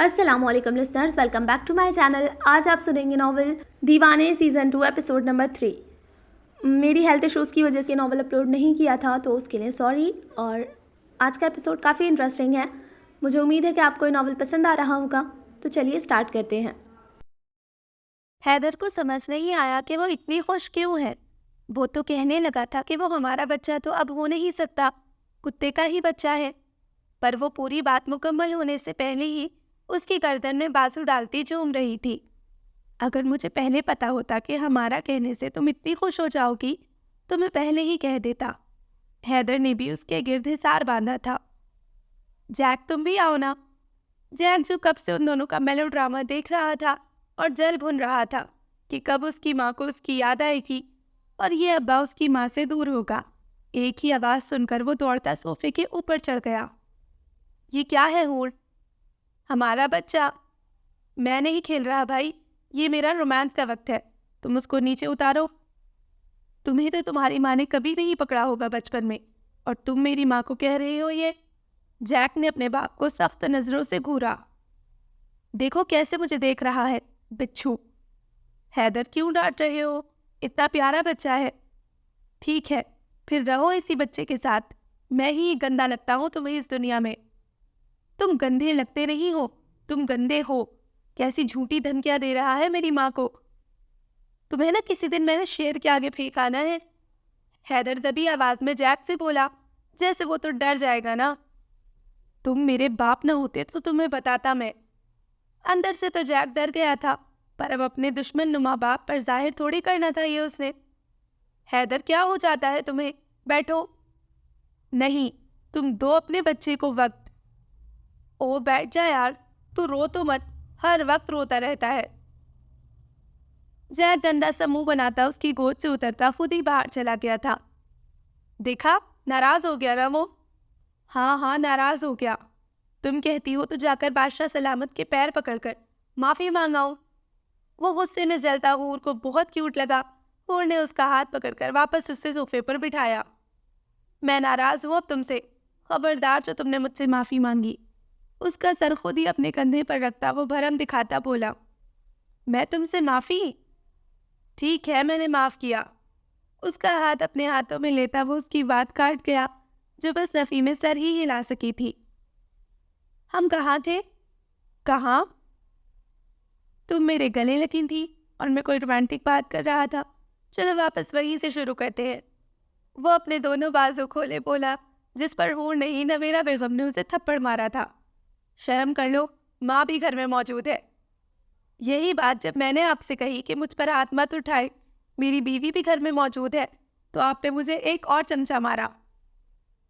अस्सलामुअलैकुम listeners, welcome back to my channel. आज आप सुनेंगे नॉवल दीवाने सीज़न 2 एपिसोड नंबर 3। मेरी हेल्थ इश्यूज़ की वजह से नॉवल अपलोड नहीं किया था, तो उसके लिए सॉरी। और आज का एपिसोड काफ़ी इंटरेस्टिंग है। मुझे उम्मीद है कि आपको ये नॉवल पसंद आ रहा होगा। तो चलिए स्टार्ट करते हैं। हैदर को समझ नहीं आया कि वो इतनी खुश क्यों है। वो तो कहने लगा था कि वो हमारा बच्चा तो अब हो नहीं सकता, कुत्ते का ही बच्चा है। पर वो पूरी बात मुकम्मल होने से पहले ही उसकी गर्दन में बाजू डालती झूम रही थी। अगर मुझे पहले पता होता कि हमारा कहने से तुम इतनी खुश हो जाओगी तो मैं पहले ही कह देता। हैदर ने भी उसके गिर्द हिसार बांधा था। जैक, तुम भी आओ ना। जैक, जो कब से उन दोनों का मेलोड्रामा देख रहा था और जल भुन रहा था कि कब उसकी माँ को उसकी याद आएगी और ये अब्बा उसकी माँ से दूर होगा, एक ही आवाज़ सुनकर वो दौड़ता सोफे के ऊपर चढ़ गया। ये क्या है हूर? हमारा बच्चा। मैं नहीं खेल रहा भाई, ये मेरा रोमांस का वक्त है। तुम उसको नीचे उतारो। तुम्हें तो तुम्हारी माँ ने कभी नहीं पकड़ा होगा बचपन में, और तुम मेरी माँ को कह रहे हो ये? जैक ने अपने बाप को सख्त नज़रों से घूरा। देखो कैसे मुझे देख रहा है, बिच्छू। हैदर, क्यों डांट रहे हो? इतना प्यारा बच्चा है। ठीक है, फिर रहो इसी बच्चे के साथ। मैं ही गंदा लगता हूँ तुम्हें इस दुनिया में। तुम गंदे लगते नहीं हो, तुम गंदे हो। कैसी झूठी धमकियाँ दे रहा है मेरी माँ को। तुम्हें ना किसी दिन मैंने शेर के आगे फेंक आना है। हैदर दबी आवाज में जैक से बोला, जैसे वो तो डर जाएगा ना। तुम मेरे बाप न होते तो तुम्हें बताता मैं। अंदर से तो जैक डर गया था, पर अब अपने दुश्मन नुमा बाप पर जाहिर थोड़ी करना था ये उसने। हैदर, क्या हो जाता है तुम्हें? बैठो। नहीं, तुम दो अपने बच्चे को वक्त। ओ बैठ जा यार, तू रो तो मत, हर वक्त रोता रहता है। जैक गंदा सा मुंह बनाता उसकी गोद से उतरता खुद ही बाहर चला गया था। देखा, नाराज हो गया ना वो। हाँ हाँ, नाराज हो गया। तुम कहती हो तो जाकर बादशाह सलामत के पैर पकड़कर माफी मांगाऊं। वो गुस्से में जलता हूर को बहुत क्यूट लगा। हूर ने उसका हाथ पकड़कर वापस उससे सोफे पर बिठाया। मैं नाराज हूँ अब तुमसे। खबरदार जो तुमने मुझसे माफी मांगी। उसका सर खुद ही अपने कंधे पर रखता वो भरम दिखाता बोला, मैं तुमसे माफी? ठीक है, मैंने माफ किया। उसका हाथ अपने हाथों में लेता वो उसकी बात काट गया, जो बस नफी में सर ही हिला सकी थी। हम कहाँ थे? कहाँ? तुम मेरे गले लगी थी और मैं कोई रोमांटिक बात कर रहा था। चलो वापस वहीं से शुरू करते हैं। वो अपने दोनों बाजू खोले बोला, जिस पर हूर नहीं नवेरा बेगम ने उसे थप्पड़ मारा था। शर्म कर लो, माँ भी घर में मौजूद है। यही बात जब मैंने आपसे कही कि मुझ पर हाथ मत उठाए, मेरी बीवी भी घर में मौजूद है, तो आपने मुझे एक और चमचा मारा।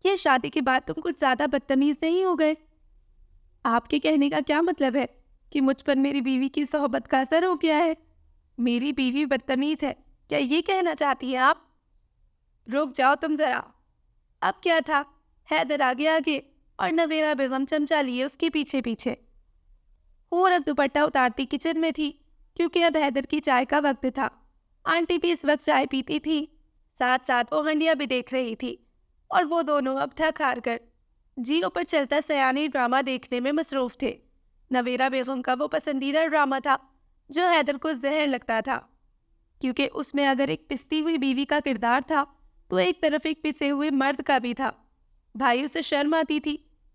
ये शादी के बाद तुम कुछ ज्यादा बदतमीज नहीं हो गए? आपके कहने का क्या मतलब है कि मुझ पर मेरी बीवी की सोहबत का असर हो गया है? मेरी बीवी बदतमीज है, क्या ये कहना चाहती हैं आप? रुक जाओ तुम जरा। अब क्या था? हैदर आगे आगे और नवेरा बेगम चमचा लिए उसके पीछे पीछे। हूर अब दुपट्टा उतारती किचन में थी, क्योंकि अब हैदर की चाय का वक्त था। आंटी भी इस वक्त चाय पीती थी, साथ साथ वो हंडिया भी देख रही थी। और वो दोनों अब थक हार कर जियो पर चलता सयानी ड्रामा देखने में मसरूफ थे। नवेरा बेगम का वो पसंदीदा ड्रामा था जो हैदर को जहर लगता था, क्योंकि उसमें अगर एक पिसती हुई बीवी का किरदार था तो एक तरफ एक पिसे हुए मर्द का भी था। भाई, उसे शर्म आती थी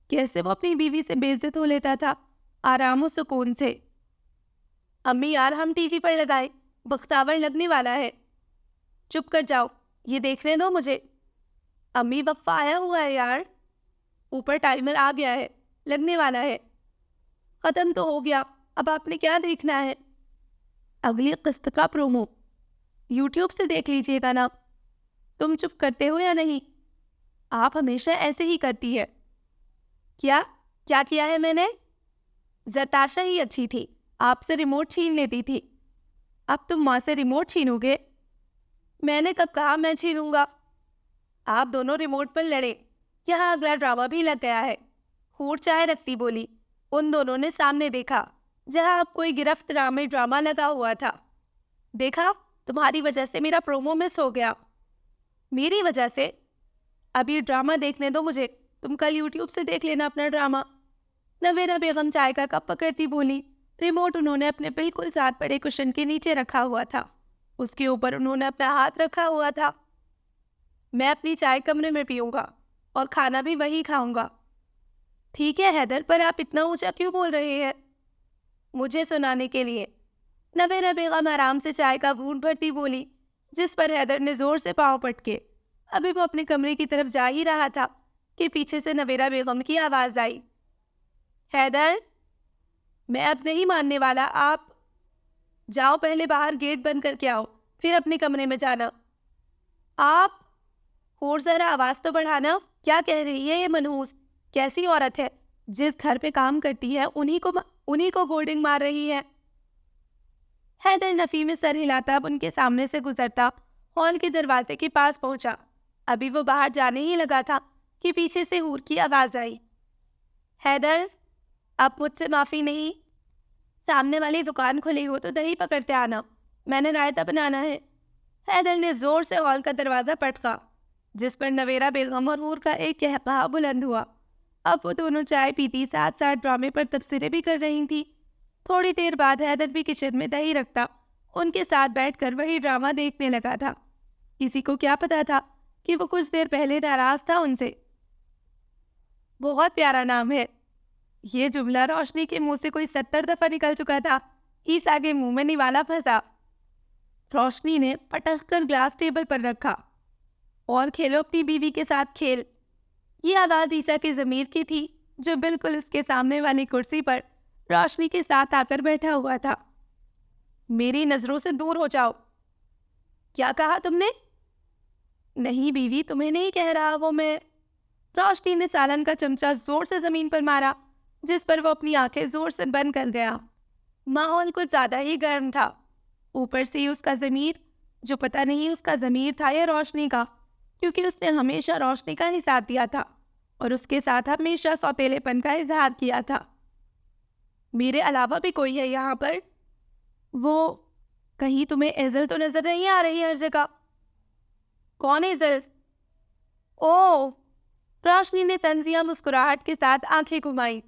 कैसे वो अपनी बीवी से बेइज्जत हो लेता था आराम और सुकून से। अम्मी यार, हम टीवी पर लगाए, बख्तावर लगने वाला है। चुप कर जाओ, ये देखने दो मुझे। अम्मी, वक्फा आया हुआ है यार। ऊपर टाइमर आ गया है, लगने वाला है। खत्म तो हो गया, अब आपने क्या देखना है? अगली किस्त का प्रोमो यूट्यूब से देख लीजिएगा ना। तुम चुप करते हो या नहीं? आप हमेशा ऐसे ही करती है। क्या क्या किया है मैंने? जरताशा ही अच्छी थी, आपसे रिमोट छीन लेती थी। अब तुम माँ से रिमोट छीनोगे? मैंने कब कहा मैं छीनूंगा? आप दोनों रिमोट पर लड़े। यहाँ अगला ड्रामा भी लग गया है। हूर चाय रखती बोली। उन दोनों ने सामने देखा, जहाँ अब कोई गिरफ्तनामे ड्रामा लगा हुआ था। देखा, तुम्हारी वजह से मेरा प्रोमो मिस हो गया। मेरी वजह से? अब ये ड्रामा देखने दो मुझे, तुम कल यूट्यूब से देख लेना अपना ड्रामा। नवेरा बेगम चाय का कप पकड़ती बोली। रिमोट उन्होंने अपने बिल्कुल साथ पड़े कुशन के नीचे रखा हुआ था। उसके ऊपर उन्होंने अपना हाथ रखा हुआ था। मैं अपनी चाय कमरे में पीऊंगा और खाना भी वही खाऊंगा। ठीक है हैदर, पर आप इतना ऊंचा क्यों बोल रहे हैं? मुझे सुनाने के लिए। नवेरा बेगम आराम से चाय का घूंट भरती बोली, जिस पर हैदर ने जोर से पांव पटके। अभी वो अपने कमरे की तरफ जा ही रहा था कि पीछे से नवेरा बेगम की आवाज आई। हैदर, मैं अब नहीं मानने वाला। आप जाओ, पहले बाहर गेट बंद करके आओ, फिर अपने कमरे में जाना। आप और जरा आवाज तो बढ़ाना। क्या कह रही है ये मनहूस? कैसी औरत है? जिस घर पे काम करती है उन्हीं को होर्डिंग मार रही है। हैदर नफी में सर हिलाता अब उनके सामने से गुजरता हॉल के दरवाजे के पास पहुंचा। अभी वो बाहर जाने ही लगा था कि पीछे से हूर की आवाज आई। हैदर, अब मुझसे माफी नहीं। सामने वाली दुकान खुली हो तो दही पकड़ते आना, मैंने रायता बनाना है। हैदर ने जोर से हॉल का दरवाजा पटका, जिस पर नवेरा बेगम और हूर का एक कहकहा बुलंद हुआ। अब वो दोनों चाय पीती साथ साथ ड्रामे पर तबसरे भी कर रही थी। थोड़ी देर बाद हैदर भी किचन में दही रखता उनके साथ बैठकर वही ड्रामा देखने लगा था। किसी को क्या पता था कि वो कुछ देर पहले नाराज था उनसे। बहुत प्यारा नाम है। ये जुमला रोशनी के मुंह से कोई 70 दफा निकल चुका था। इस आगे मुंह में निवाला फंसा। रोशनी ने पटक कर ग्लास टेबल पर रखा। और खेलो अपनी बीवी के साथ खेल। ये आवाज ईसा की ज़मीर की थी, जो बिल्कुल उसके सामने वाली कुर्सी पर रोशनी के साथ आकर बैठा हुआ था। मेरी नजरों से दूर हो जाओ। क्या कहा तुमने? नहीं बीवी, तुम्हें नहीं कह रहा वो मैं। रोशनी ने सालन का चमचा जोर से जमीन पर मारा, जिस पर वो अपनी आंखें जोर से बंद कर गया। माहौल कुछ ज्यादा ही गर्म था। ऊपर से ही उसका ज़मीर, जो पता नहीं उसका ज़मीर था या रोशनी का, क्योंकि उसने हमेशा रोशनी का ही साथ दिया था और उसके साथ हमेशा सौतेलेपन का इजहार किया था। मेरे अलावा भी कोई है यहाँ पर? वो कहीं तुम्हें एजल तो नजर नहीं आ रही हर जगह? कौन एजल? ओह, रोशनी ने तंजिया मुस्कुराहट के साथ आंखें घुमाई।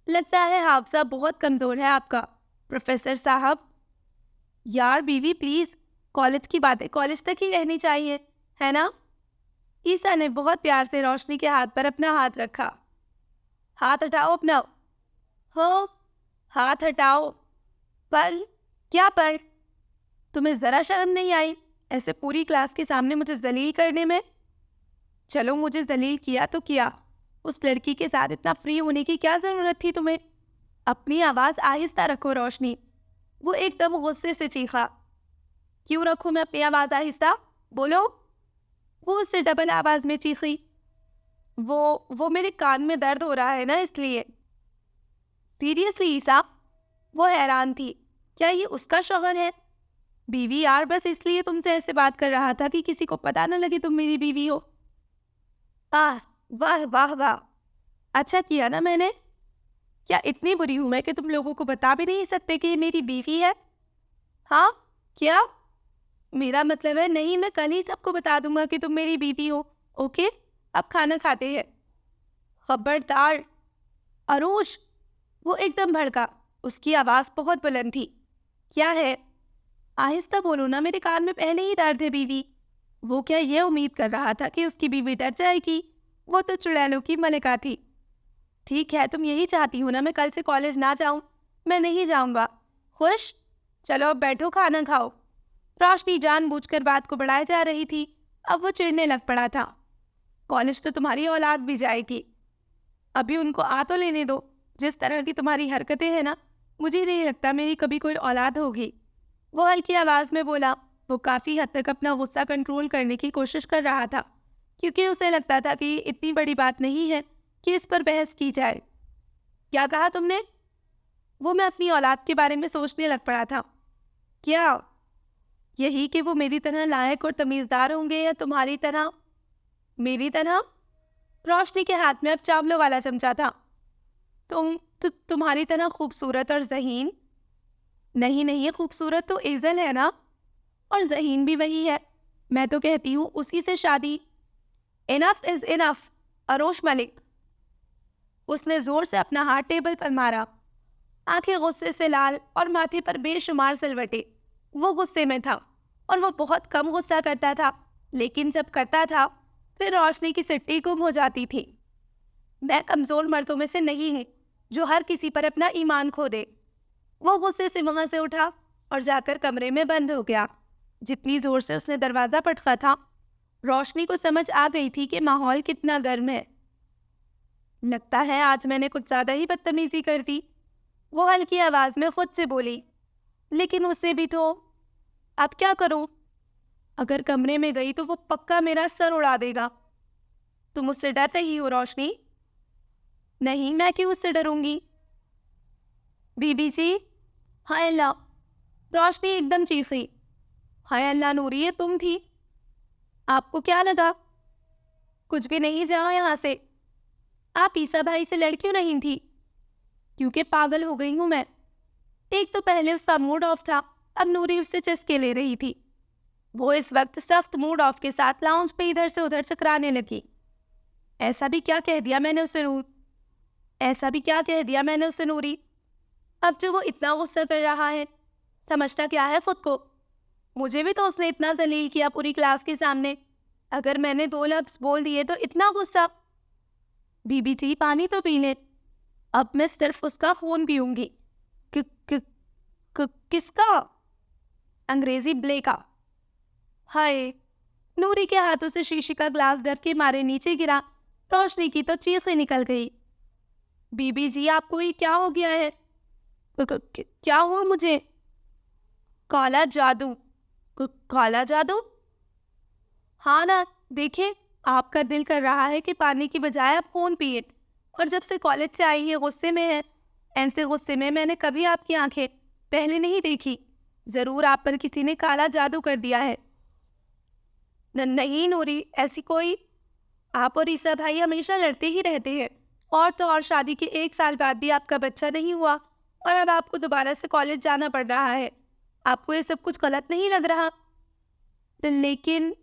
लगता है हाफजा बहुत कमजोर है आपका, प्रोफेसर साहब। यार बीवी प्लीज, कॉलेज की बातें कॉलेज तक ही रहनी चाहिए, है ना? ईसा ने बहुत प्यार से रोशनी के हाथ पर अपना हाथ रखा। हाथ हटाओ अपना। हो, हाथ हटाओ। पर क्या पर? तुम्हें जरा शर्म नहीं आई ऐसे पूरी क्लास के सामने मुझे जलील करने में? चलो, मुझे जलील किया तो किया, उस लड़की के साथ इतना फ्री होने की क्या जरूरत थी तुम्हें? अपनी आवाज आहिस्ता रखो रोशनी। वो एकदम गुस्से से चीखा। क्यों रखूं मैं अपनी आवाज आहिस्ता? बोलो। वो उससे डबल आवाज में चीखी। वो मेरे कान में दर्द हो रहा है ना, इसलिए। सीरियसली ईसा? वो हैरान थी। क्या ये उसका शौहर है? बीवी यार, बस इसलिए तुमसे ऐसे बात कर रहा था कि किसी को पता न लगे तुम मेरी बीवी हो। आह, वाह वाह वाह, अच्छा किया ना मैंने। क्या इतनी बुरी हूं मैं कि तुम लोगों को बता भी नहीं सकते कि ये मेरी बीवी है? हाँ, क्या? मेरा मतलब है, नहीं, मैं कल ही सबको बता दूंगा कि तुम मेरी बीवी हो। ओके, अब खाना खाते हैं। खबरदार अरूश। वो एकदम भड़का। उसकी आवाज बहुत बुलंद थी। क्या है? आहिस्ता बोलो ना, मेरे कान में पहले ही दर्द है बीवी। वो क्या ये उम्मीद कर रहा था कि उसकी बीवी डर जाएगी? वो तो चुड़ैलों की मलिका थी। ठीक है, तुम यही चाहती हो ना मैं कल से कॉलेज ना जाऊं? मैं नहीं जाऊंगा। खुश? चलो अब बैठो, खाना खाओ। रोशनी जानबूझकर बात को बढ़ाई जा रही थी। अब वो चिढ़ने लग पड़ा था। कॉलेज तो तुम्हारी औलाद भी जाएगी, अभी उनको आ तो लेने दो। जिस तरह की तुम्हारी हरकतें हैं ना, मुझे नहीं लगता मेरी कभी कोई औलाद होगी। वो हल्की आवाज में बोला। वो काफी हद तक अपना गुस्सा कंट्रोल करने की कोशिश कर रहा था, क्योंकि उसे लगता था कि इतनी बड़ी बात नहीं है कि इस पर बहस की जाए। क्या कहा तुमने? वो मैं अपनी औलाद के बारे में सोचने लग पड़ा था। क्या? यही कि वो मेरी तरह लायक और तमीज़दार होंगे या तुम्हारी तरह? मेरी तरह? रोशनी के हाथ में अब चावलों वाला चमचा था। तुम्हारी तरह खूबसूरत और ज़हीन? नहीं नहीं, खूबसूरत तो एजल है ना, और ज़हीन भी वही है। मैं तो कहती हूँ उसी से शादी। Enough is enough, Arosh Malik. उसने जोर से अपना हाथ टेबल पर मारा। आंखें गुस्से से लाल और माथे पर बेशुमार सिलवटें। वो गुस्से में था और वो बहुत कम गुस्सा करता था, लेकिन जब करता था फिर रोशनी की सिट्टी गुम हो जाती थी। मैं कमजोर मर्दों में से नहीं हूँ जो हर किसी पर अपना ईमान खो दे। वो गुस्से से वहां से उठा और जाकर कमरे में बंद हो गया। जितनी जोर से उसने दरवाजा पटका था, रोशनी को समझ आ गई थी कि माहौल कितना गर्म है। लगता है आज मैंने कुछ ज्यादा ही बदतमीजी कर दी, वो हल्की आवाज में खुद से बोली। लेकिन उससे भी तो अब क्या करूं? अगर कमरे में गई तो वो पक्का मेरा सर उड़ा देगा। तुम उससे डर रही हो रोशनी? नहीं, मैं क्यों उससे डरूंगी? बीबी जी, हाय अल्लाह! रोशनी एकदम चीखी। हाय अल्लाह नूरी, ये तुम थी? आपको क्या लगा? कुछ भी नहीं, जाओ यहाँ से। आप ईसा भाई से लड़ क्यों नहीं थी? क्योंकि पागल हो गई हूँ मैं। एक तो पहले उसका मूड ऑफ था, अब नूरी उससे चस्के ले रही थी। वो इस वक्त सख्त मूड ऑफ के साथ लाउंज पे इधर से उधर चकराने लगी। ऐसा भी क्या कह दिया मैंने उसे नूरी? अब जो वो इतना गुस्सा कर रहा है, समझता क्या है खुद को? मुझे भी तो उसने इतना जलील किया पूरी क्लास के सामने। अगर मैंने 2 लफ्ज बोल दिए तो इतना गुस्सा। बीबी जी, पानी तो पी ले। अब मैं सिर्फ उसका खून पीऊंगी। कि, कि, किसका? अंग्रेजी ब्ले का। हाय! नूरी के हाथों से शीशे का ग्लास डर के मारे नीचे गिरा। रोशनी की तो चीखें निकल गई। बीबी जी, आपको ये क्या हो गया है? क्या हुआ मुझे? काला जादू। काला जादू? हाँ ना, देखिए, आपका दिल कर रहा है कि पानी की बजाय आप खून पिए, और जब से कॉलेज से आई है गुस्से में है। ऐसे गुस्से में मैंने कभी आपकी आंखें पहले नहीं देखी। जरूर आप पर किसी ने काला जादू कर दिया है। नहीं नूरी, ऐसी कोई। आप और ईसा भाई हमेशा लड़ते ही रहते हैं, और तो और शादी के 1 साल बाद भी आपका बच्चा नहीं हुआ, और अब आपको दोबारा से कॉलेज जाना पड़ रहा है। आपको ये सब कुछ गलत नहीं लग रहा? लेकिन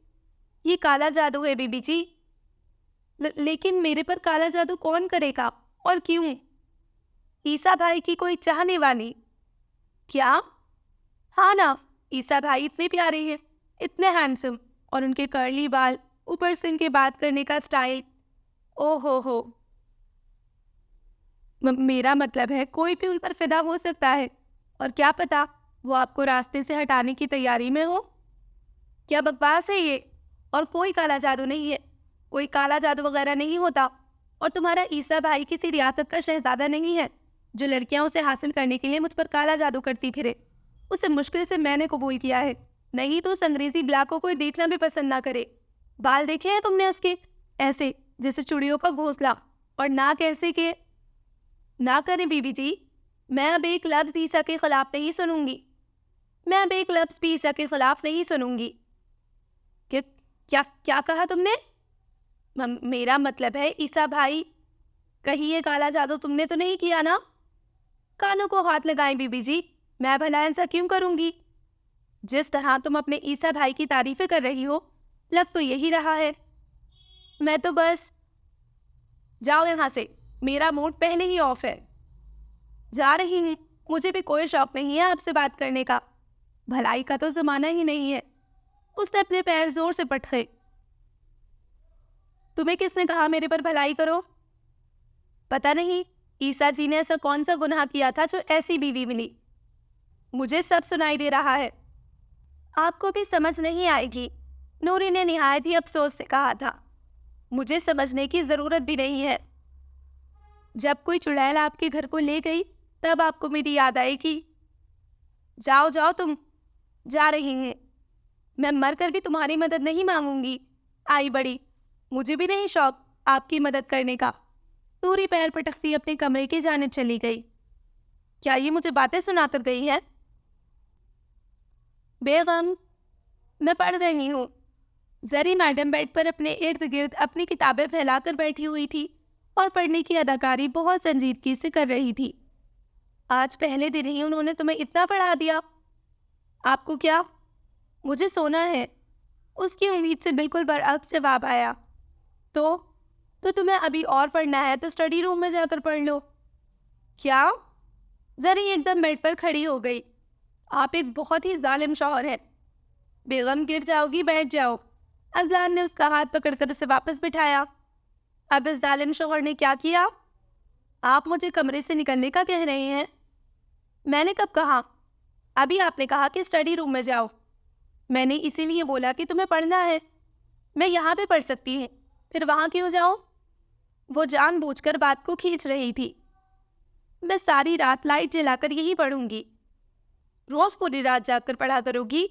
ये काला जादू है बीबी जी। लेकिन मेरे पर काला जादू कौन करेगा और क्यों? ईसा भाई की कोई चाहने वाली? क्या? हाँ ना, ईसा भाई इतने प्यारे हैं, इतने हैंडसम, और उनके कर्ली बाल, ऊपर से उनके बात करने का स्टाइल। ओ हो। मेरा मतलब है कोई भी उन पर फिदा हो सकता है, और क्या पता वो आपको रास्ते से हटाने की तैयारी में हो। क्या बकवास है ये? और कोई काला जादू नहीं है, कोई काला जादू वगैरह नहीं होता। और तुम्हारा ईसा भाई किसी रियासत का शहजादा नहीं है जो लड़कियां उसे हासिल करने के लिए मुझ पर काला जादू करती फिरे। उसे मुश्किल से मैंने कबूल किया है, नहीं तो उस अंग्रेजी ब्लैक को कोई देखना भी पसंद ना करे। बाल देखे हैं तुमने उसके? ऐसे जैसे चुड़ियों का घोंसला, और नाक ऐसे के। ना करें बीबी जी, मैं अब एक लफ्ज ईसा के खिलाफ नहीं सुनूंगी। मैं अब एक लफ्ज भी ईसा के खिलाफ नहीं सुनूंगी। क्या क्या कहा तुमने? मेरा मतलब है ईसा भाई, कहीं ये काला जादू तुमने तो नहीं किया ना? कानों को हाथ लगाएं बीबी जी, मैं भला ऐसा क्यों करूंगी? जिस तरह तुम अपने ईसा भाई की तारीफें कर रही हो, लग तो यही रहा है। मैं तो बस। जाओ यहाँ से, मेरा मूड पहले ही ऑफ है। जा रही हूँ, मुझे भी कोई शौक नहीं है आपसे बात करने का। भलाई का तो जमाना ही नहीं है। उसने अपने पैर जोर से पटके। तुम्हें किसने कहा मेरे पर भलाई करो? पता नहीं ईसा जी ने ऐसा कौन सा गुनाह किया था जो ऐसी बीवी मिली। मुझे सब सुनाई दे रहा है। आपको भी समझ नहीं आएगी, नूरी ने निहायत ही अफसोस से कहा था। मुझे समझने की जरूरत भी नहीं है। जब कोई चुड़ैल आपके घर को ले गई तब आपको मेरी याद आएगी। जाओ जाओ, तुम। जा रही हैं। मैं मरकर भी तुम्हारी मदद नहीं मांगूंगी। आई बड़ी, मुझे भी नहीं शौक आपकी मदद करने का। नूरी पैर पटकती अपने कमरे की जानिब चली गई। क्या ये मुझे बातें सुनाकर गई है? बेगम, मैं पढ़ रही हूँ। जरी मैडम बेड पर अपने इर्द गिर्द अपनी किताबें फैलाकर बैठी हुई थी और पढ़ने की अदाकारी बहुत संजीदगी से कर रही थी। आज पहले दिन ही उन्होंने तुम्हें इतना पढ़ा दिया। आपको क्या? मुझे सोना है। उसकी उम्मीद से बिल्कुल बरअक्स जवाब आया। तो तो तुम्हें अभी और पढ़ना है तो स्टडी रूम में जाकर पढ़ लो। क्या? जरी एकदम बेड पर खड़ी हो गई। आप एक बहुत ही जालिम शौहर हैं। बेगम गिर जाओगी, बैठ जाओ। अजलान ने उसका हाथ पकड़कर उसे वापस बिठाया। अब इस जालिम शौहर ने क्या किया? आप मुझे कमरे से निकलने का कह रहे हैं? मैंने कब कहा? अभी आपने कहा कि स्टडी रूम में जाओ। मैंने इसीलिए बोला कि तुम्हें पढ़ना है। मैं यहाँ पे पढ़ सकती हूँ, फिर वहाँ क्यों जाऊँ? वो जानबूझकर बात को खींच रही थी। मैं सारी रात लाइट जलाकर यही पढ़ूंगी। रोज पूरी रात जाकर पढ़ा करोगी?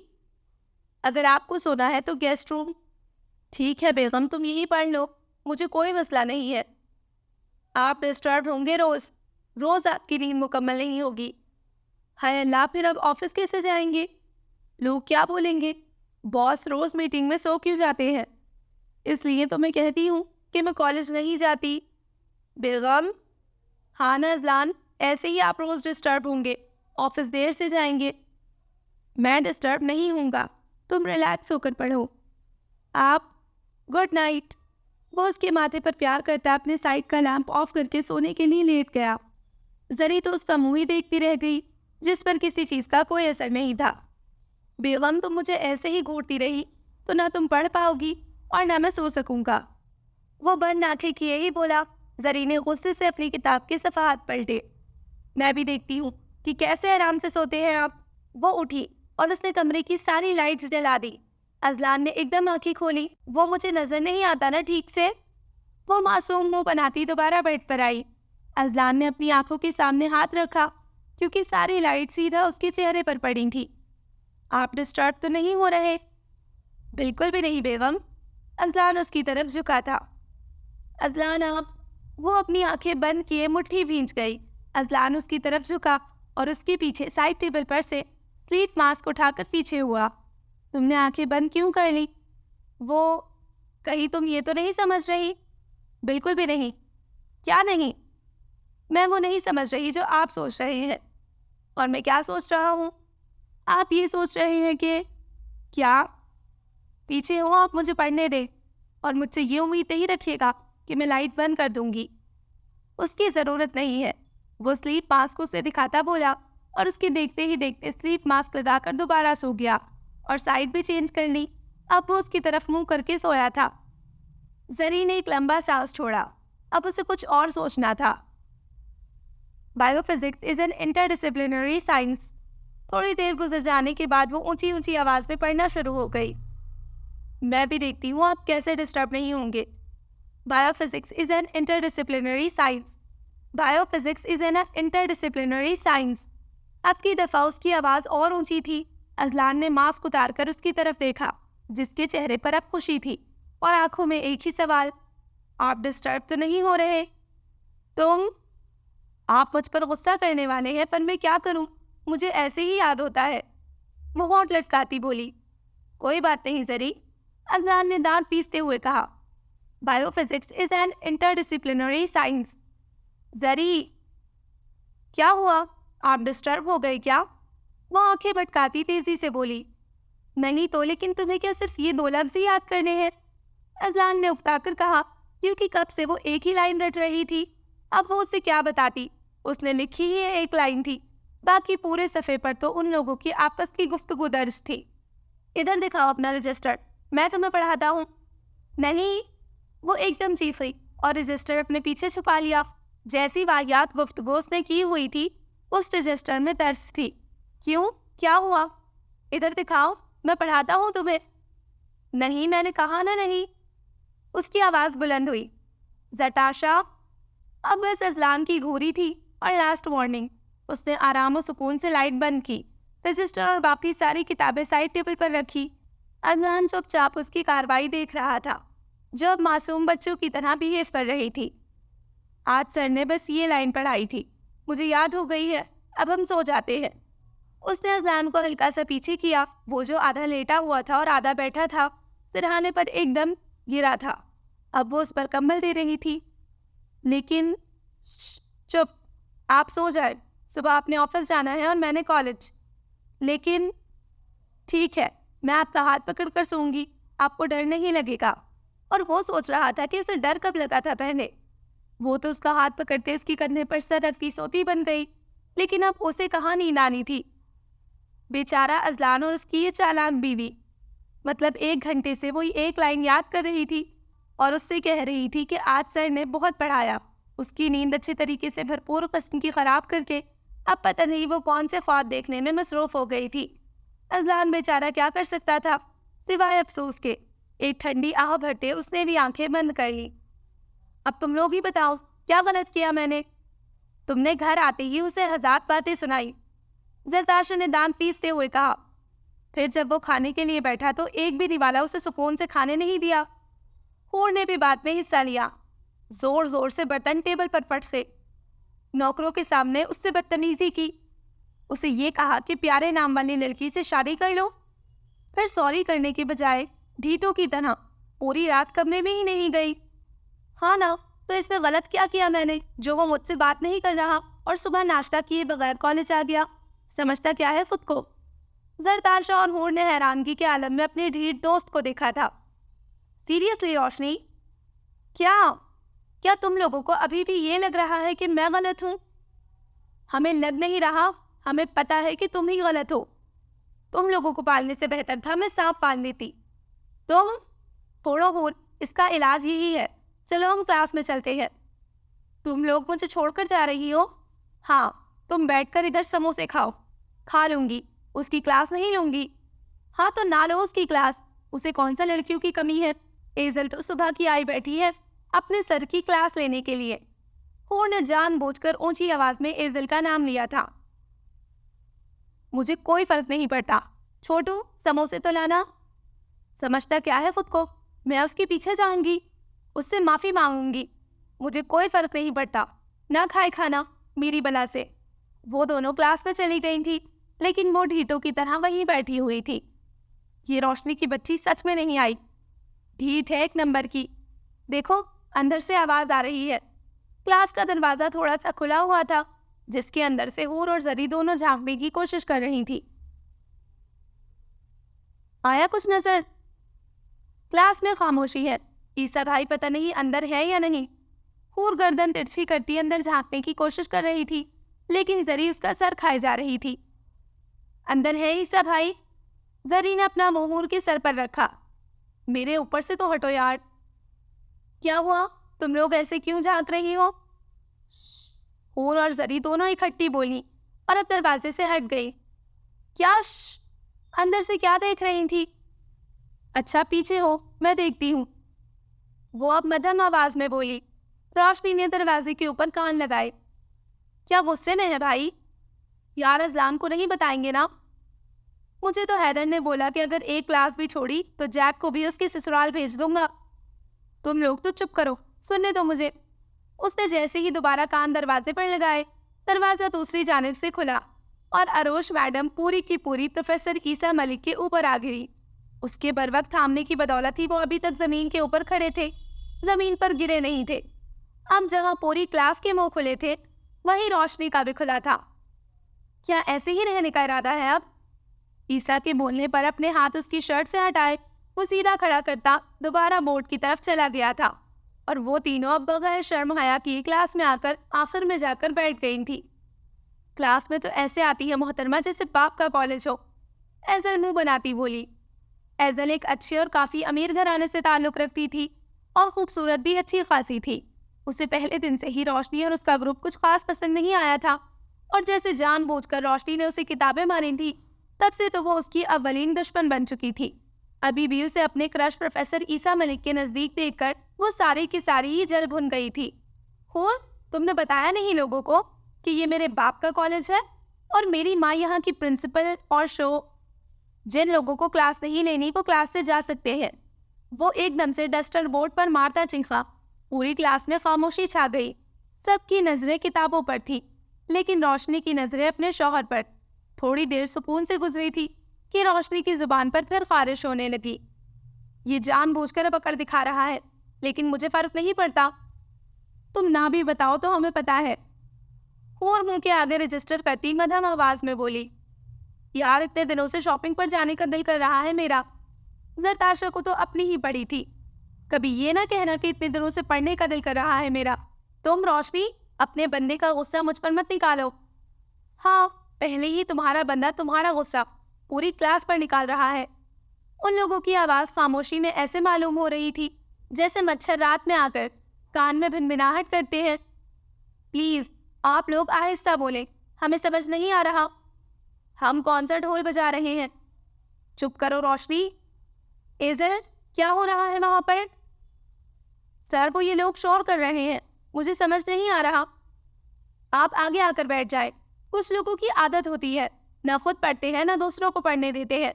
अगर आपको सोना है तो गेस्ट रूम। ठीक है बेगम, तुम यही पढ़ लो, मुझे कोई मसला नहीं है। आप डिस्टर्ब होंगे, रोज रोज आपकी नींद मुकम्मल नहीं होगी। हाय अल्लाह, फिर अब ऑफिस कैसे जाएंगे? लोग क्या बोलेंगे? बॉस रोज मीटिंग में सो क्यों जाते हैं? इसलिए तो मैं कहती हूँ कि मैं कॉलेज नहीं जाती। बेगम। हाँ ना अजलान, ऐसे ही आप रोज डिस्टर्ब होंगे, ऑफिस देर से जाएंगे। मैं डिस्टर्ब नहीं होऊंगा, तुम रिलैक्स होकर पढ़ो। आप गुड नाइट। वो उसके माथे पर प्यार करता अपने साइड का लैंप ऑफ करके सोने के लिए लेट गया। जरी तो उसका मुंह ही देखती रह गई, जिस पर किसी चीज़ का कोई असर नहीं था। बेगम, तुम मुझे ऐसे ही घूरती रही तो ना तुम पढ़ पाओगी और ना मैं सो सकूंगा। वो बंद आंखें किए ही बोला। जरी ने गुस्से से अपनी किताब के सफ़हात पलटे। मैं भी देखती हूँ कि कैसे आराम से सोते हैं आप। वो उठी और उसने कमरे की सारी लाइट्स जला दी। अजलान ने एकदम आंखें खोली। वो मुझे नजर नहीं आता ना ठीक से? वो मासूम मुंह बनाती दोबारा बेड पर आई। अजलान ने अपनी आंखों के सामने हाथ रखा, क्योंकि सारी लाइट सीधा उसके चेहरे पर पड़ी थी। आप डिस्टर्ब तो नहीं हो रहे? बिल्कुल भी नहीं बेगम। अजलान उसकी तरफ झुका था। अजलान आप। वो अपनी आंखें बंद किए मुट्ठी भींच गई। अजलान उसकी तरफ झुका और उसके पीछे साइड टेबल पर से स्लीप मास्क उठाकर पीछे हुआ। तुमने आंखें बंद क्यों कर ली? वो कहीं तुम ये तो नहीं समझ रही? बिल्कुल भी नहीं। क्या नहीं? मैं वो नहीं समझ रही जो आप सोच रहे हैं। और मैं क्या सोच रहा हूँ? आप ये सोच रहे हैं कि क्या? पीछे हो आप, मुझे पढ़ने दे। और मुझसे ये उम्मीद नहीं रखिएगा कि मैं लाइट बंद कर दूंगी। उसकी ज़रूरत नहीं है। वो स्लीप मास्क उसे दिखाता बोला और उसके देखते ही देखते स्लीप मास्क लगाकर दोबारा सो गया और साइड भी चेंज कर ली। अब वो उसकी तरफ मुंह करके सोया था। जरी ने एक लंबा सांस छोड़ा। अब उसे कुछ और सोचना था। Biophysics is an interdisciplinary science. थोड़ी देर गुजर जाने के बाद वो ऊंची ऊंची आवाज़ में पढ़ना शुरू हो गई। मैं भी देखती हूँ आप कैसे डिस्टर्ब नहीं होंगे। Biophysics is an interdisciplinary science. Biophysics is an interdisciplinary science. अब की दफ़ा उसकी आवाज़ और ऊंची थी। अजलान ने मास्क उतारकर उसकी तरफ देखा, जिसके चेहरे पर अब खुशी थी और आंखों में एक ही सवाल। आप डिस्टर्ब तो नहीं हो रहे? तुम? आप मुझ पर गुस्सा करने वाले हैं, पर मैं क्या करूं? मुझे ऐसे ही याद होता है। वो होंठ लटकाती बोली। कोई बात नहीं जरी। अजलान ने दांत पीसते हुए कहा। Biophysics is an interdisciplinary science. जरी, क्या हुआ? आप डिस्टर्ब हो गए क्या? वो आंखें भटकाती तेजी से बोली। नहीं तो, लेकिन तुम्हें क्या सिर्फ ये 2 लफ्ज़ ही याद करने हैं? अजलान ने उकताकर कहा, क्योंकि कब से वो एक ही लाइन रट रही थी। अब वो उसे क्या बताती? उसने लिखी ही एक लाइन थी, बाकी पूरे सफ़े पर तो उन लोगों की आपस की गुफ्तगू दर्ज थी। इधर दिखाओ अपना रजिस्टर, मैं तुम्हें पढ़ाता हूँ। नहीं, वो एकदम चीखी और रजिस्टर अपने पीछे छुपा लिया। जैसी वाहियात गुफ्तगू उसने की हुई थी उस रजिस्टर में दर्ज थी। क्यों, क्या हुआ? इधर दिखाओ, मैं पढ़ाता हूँ तुम्हें। नहीं, मैंने कहा ना नहीं। उसकी आवाज़ बुलंद हुई। जटाशा। अब बस अजलान की घूरी थी और लास्ट वार्निंग। उसने आराम और सुकून से लाइट बंद की, रजिस्टर और बाकी सारी किताबें साइड टेबल पर रखी। अजलान चुपचाप उसकी कार्रवाई देख रहा था, जो अब मासूम बच्चों की तरह बिहेव कर रही थी। आज सर ने बस ये लाइन पढ़ाई थी, मुझे याद हो गई है, अब हम सो जाते हैं। उसने अजलान को हल्का सा पीछे किया। वो जो आधा लेटा हुआ था और आधा बैठा था, सिरहाने पर एकदम गिरा था। अब वो उस पर कंबल दे रही थी। लेकिन चुप, आप सो जाए, सुबह आपने ऑफिस जाना है और मैंने कॉलेज। लेकिन ठीक है, मैं आपका हाथ पकड़ कर सोऊंगी, आपको डर नहीं लगेगा। और वो सोच रहा था कि उसे डर कब लगा था पहले। वो तो उसका हाथ पकड़ते उसके कंधे पर सर रखती सोती बन गई, लेकिन अब उसे कहाँ नींद आनी थी। बेचारा अजलान और उसकी ये चालाक बीवी, मतलब 1 घंटे से वो एक लाइन याद कर रही थी और उससे कह रही थी कि आज सर ने बहुत पढ़ाया। उसकी नींद अच्छे तरीके से भरपूर किस्म की ख़राब करके अब पता नहीं वो कौन से ख्वाब देखने में मसरूफ़ हो गई थी। अजलान बेचारा क्या कर सकता था सिवाय अफसोस के। एक ठंडी आह भरते उसने भी आंखें बंद कर ली। अब तुम लोग ही बताओ क्या गलत किया मैंने। तुमने घर आते ही उसे 1000 बातें सुनाई, जरदाशा ने दांत पीसते हुए कहा। फिर जब वो खाने के लिए बैठा तो एक भी निवाला उसे सुकून से खाने नहीं दिया। हूर ने भी बात में हिस्सा लिया, जोर जोर से बर्तन टेबल पर फट से। नौकरों के सामने उससे बदतमीजी की, उसे ये कहा कि प्यारे नाम वाली लड़की से शादी कर लो। फिर सॉरी करने के बजाय ढीठों की तरह पूरी रात कमरे में ही नहीं गई। हाँ ना, तो इसमें गलत क्या किया मैंने जो वो मुझसे बात नहीं कर रहा और सुबह नाश्ता किए बगैर कॉलेज आ गया। समझता क्या है खुद को। जरदाशा और हूर ने हैरानगी के आलम में अपने ढीठ दोस्त को देखा था। सीरियसली रोशनी, क्या तुम लोगों को अभी भी ये लग रहा है कि मैं गलत हूँ? हमें लग नहीं रहा, हमें पता है कि तुम ही गलत हो। तुम लोगों को पालने से बेहतर था मैं सांप पाल लेती। तुम छोड़ो हूर, इसका इलाज यही है। चलो हम क्लास में चलते हैं। तुम लोग मुझे छोड़कर जा रही हो? हाँ, तुम बैठकर इधर समोसे खाओ। खा लूँगी, उसकी क्लास नहीं लूँगी। हाँ तो ना लो उसकी क्लास, उसे कौन सा लड़कियों की कमी है। एजल तो सुबह की आई बैठी है अपने सर की क्लास लेने के लिए। हूर ने जानबूझकर ऊंची आवाज में एजल का नाम लिया था। मुझे कोई फर्क नहीं पड़ता। छोटू समोसे तो लाना। समझता क्या है खुद को, मैं उसके पीछे जाऊंगी, उससे माफ़ी मांगूंगी। मुझे कोई फर्क नहीं पड़ता, ना खाए खाना मेरी बला से। वो दोनों क्लास में चली गई थी, लेकिन वो ढीठों की तरह वहीं बैठी हुई थी। ये रोशनी की बच्ची सच में नहीं आई, ढीठ है 1 नंबर की। देखो अंदर से आवाज़ आ रही है। क्लास का दरवाज़ा थोड़ा सा खुला हुआ था, जिसके अंदर से हूर और जरी दोनों झांकने की कोशिश कर रही थी। आया कुछ नजर? क्लास में खामोशी है। ईसा भाई पता नहीं अंदर है या नहीं। हूर गर्दन तिरछी करती अंदर झांकने की कोशिश कर रही थी, लेकिन जरी उसका सर खाए जा रही थी। अंदर है ईसा भाई? जरी ने अपना मुंह हूर के सर पर रखा। मेरे ऊपर से तो हटो यार। क्या हुआ, तुम लोग ऐसे क्यों झांक रही हो? हूर और जरी दोनों इकट्ठी बोली और अब दरवाजे से हट गई। क्या अंदर से क्या देख रही थी? अच्छा पीछे हो, मैं देखती हूँ, वो अब मध्यम आवाज में बोली। रोशनी ने दरवाजे के ऊपर कान लगाए। क्या गुस्से में है भाई? यार अजलान को नहीं बताएंगे ना? मुझे तो हैदर ने बोला कि अगर एक क्लास भी छोड़ी तो जैक को भी उसके ससुराल भेज दूंगा। तुम लोग तो चुप करो, सुनने दो मुझे। उसने जैसे ही दोबारा कान दरवाजे पर लगाए, दरवाजा दूसरी जानिब से खुला और अरोश मैडम पूरी की पूरी प्रोफेसर ईसा मलिक के ऊपर आ गिरी। उसके बरवक्त थामने की बदौलत ही वो अभी तक जमीन के ऊपर खड़े थे, जमीन पर गिरे नहीं थे। अब जहाँ पूरी क्लास के मुंह खुले थे, वहीं रोशनी का भी खुला था। क्या ऐसे ही रहने का इरादा है अब? ईसा के बोलने पर अपने हाथ उसकी शर्ट से हटाए वो सीधा खड़ा करता दोबारा बोर्ड की तरफ चला गया था और वो तीनों अब बगैर शर्म हया की क्लास में आकर आखिर में जाकर बैठ गई थी। क्लास में तो ऐसे आती है मोहतरमा जैसे बाप का कॉलेज हो, एजल मुंह बनाती बोली। एजल एक अच्छे और काफ़ी अमीर घराने से ताल्लुक़ रखती थी और खूबसूरत भी अच्छी खासी थी। उसे पहले दिन से ही रोशनी और उसका ग्रुप कुछ खास पसंद नहीं आया था और जैसे जानबूझकर रोशनी ने उसे किताबें मारी थी, तब से तो वो उसकी अव्वलीन दुश्मन बन चुकी थी। अभी भी उसे अपने क्रश प्रोफेसर ईसा मलिक के नज़दीक देखकर वो सारी की सारी ही जल भुन गई थी। हूर, तुमने बताया नहीं लोगों को कि ये मेरे बाप का कॉलेज है और मेरी माँ यहाँ की प्रिंसिपल और जिन लोगों को क्लास नहीं लेनी वो क्लास से जा सकते हैं। वो एकदम से डस्टर बोर्ड पर मारता चिंखा। पूरी क्लास में खामोशी छा गई। सबकी नज़रें किताबों पर थी, लेकिन रोशनी की नज़रें अपने शौहर पर। थोड़ी देर सुकून से गुजरी थी कि रोशनी की जुबान पर फिर खारिश होने लगी। ये जानबूझकर पकड़ दिखा रहा है, लेकिन मुझे फर्क नहीं पड़ता। तुम ना भी बताओ तो हमें पता है। हूर मुंह के आगे रजिस्टर करती मध्यम आवाज में बोली। यार इतने दिनों से शॉपिंग पर जाने का दिल कर रहा है मेरा। जरताशा को तो अपनी ही पड़ी थी। कभी ये ना कहना कि इतने दिनों से पढ़ने का दिल कर रहा है मेरा। तुम रोशनी अपने बंदे का गुस्सा मुझ पर मत निकालो। हाँ, पहले ही तुम्हारा बंदा तुम्हारा गुस्सा पूरी क्लास पर निकाल रहा है। उन लोगों की आवाज़ खामोशी में ऐसे मालूम हो रही थी जैसे मच्छर रात में आकर कान में भिनभिनाहट करते हैं। प्लीज़ आप लोग आहिस्ता बोलें, हमें समझ नहीं आ रहा। हम कौन सा ढोल बजा रहे हैं? चुप करो रोशनी। एजल, क्या हो रहा है वहाँ पर? सर, वो ये लोग शोर कर रहे हैं, मुझे समझ नहीं आ रहा। आप आगे आकर बैठ जाए। कुछ लोगों की आदत होती है, न खुद पढ़ते हैं न दूसरों को पढ़ने देते हैं।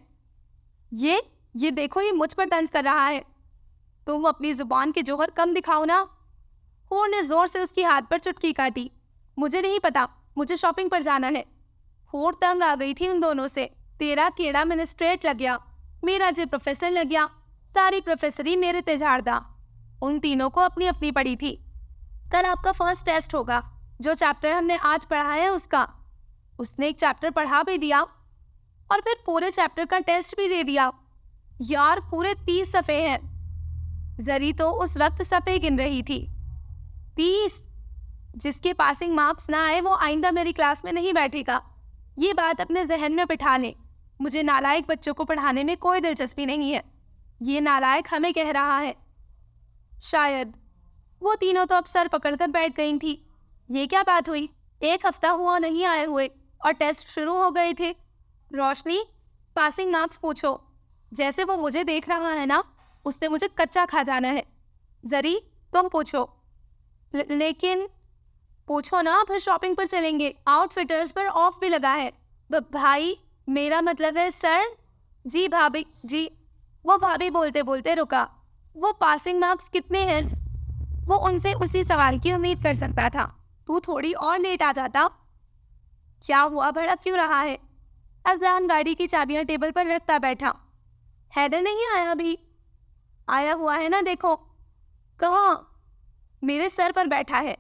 ये देखो, ये मुझ पर तंज कर रहा है। तुम अपनी जुबान के जोहर कम दिखाओ ना। हूर ने जोर से उसकी हाथ पर चुटकी काटी। मुझे नहीं पता, मुझे शॉपिंग पर जाना है। हूर तंग आ गई थी उन दोनों से। तेरा केड़ा मिनिस्ट्रेट लग गया, मेरा जे प्रोफेसर लग गया, सारी प्रोफेसरी मेरे ते झाड़दा। उन तीनों को अपनी अपनी पड़ी थी। कल आपका फर्स्ट टेस्ट होगा, जो चैप्टर हमने आज पढ़ा है उसका। उसने एक चैप्टर पढ़ा भी दिया और फिर पूरे चैप्टर का टेस्ट भी दे दिया। यार, पूरे 30 सफ़े हैं। जरी तो उस वक्त सफ़े गिन रही थी। 30? जिसके पासिंग मार्क्स ना आए वो आइंदा मेरी क्लास में नहीं बैठेगा। ये बात अपने जहन में बिठा लें। मुझे नालायक बच्चों को पढ़ाने में कोई दिलचस्पी नहीं है। ये नालायक हमें कह रहा है। शायद। वो तीनों तो अब सर पकड़कर बैठ गई थी। ये क्या बात हुई? 1 हफ्ता हुआ नहीं आए हुए और टेस्ट शुरू हो गए थे। रोशनी, पासिंग मार्क्स पूछो। जैसे वो मुझे देख रहा है ना, उसने मुझे कच्चा खा जाना है। जरी, तुम पूछो। लेकिन पूछो ना, फिर शॉपिंग पर चलेंगे। आउटफिटर्स पर ऑफ भी लगा है। भाई, मेरा मतलब है सर। जी भाभी जी। वो भाभी बोलते बोलते रुका। वो पासिंग मार्क्स कितने हैं? वो उनसे उसी सवाल की उम्मीद कर सकता था। तू थोड़ी और लेट आ जाता। क्या हुआ, भड़क क्यों रहा है? अज़लान गाड़ी की चाबियां टेबल पर रखता बैठा। हैदर नहीं आया अभी? आया हुआ है ना, देखो। कहाँ? मेरे सर पर बैठा है।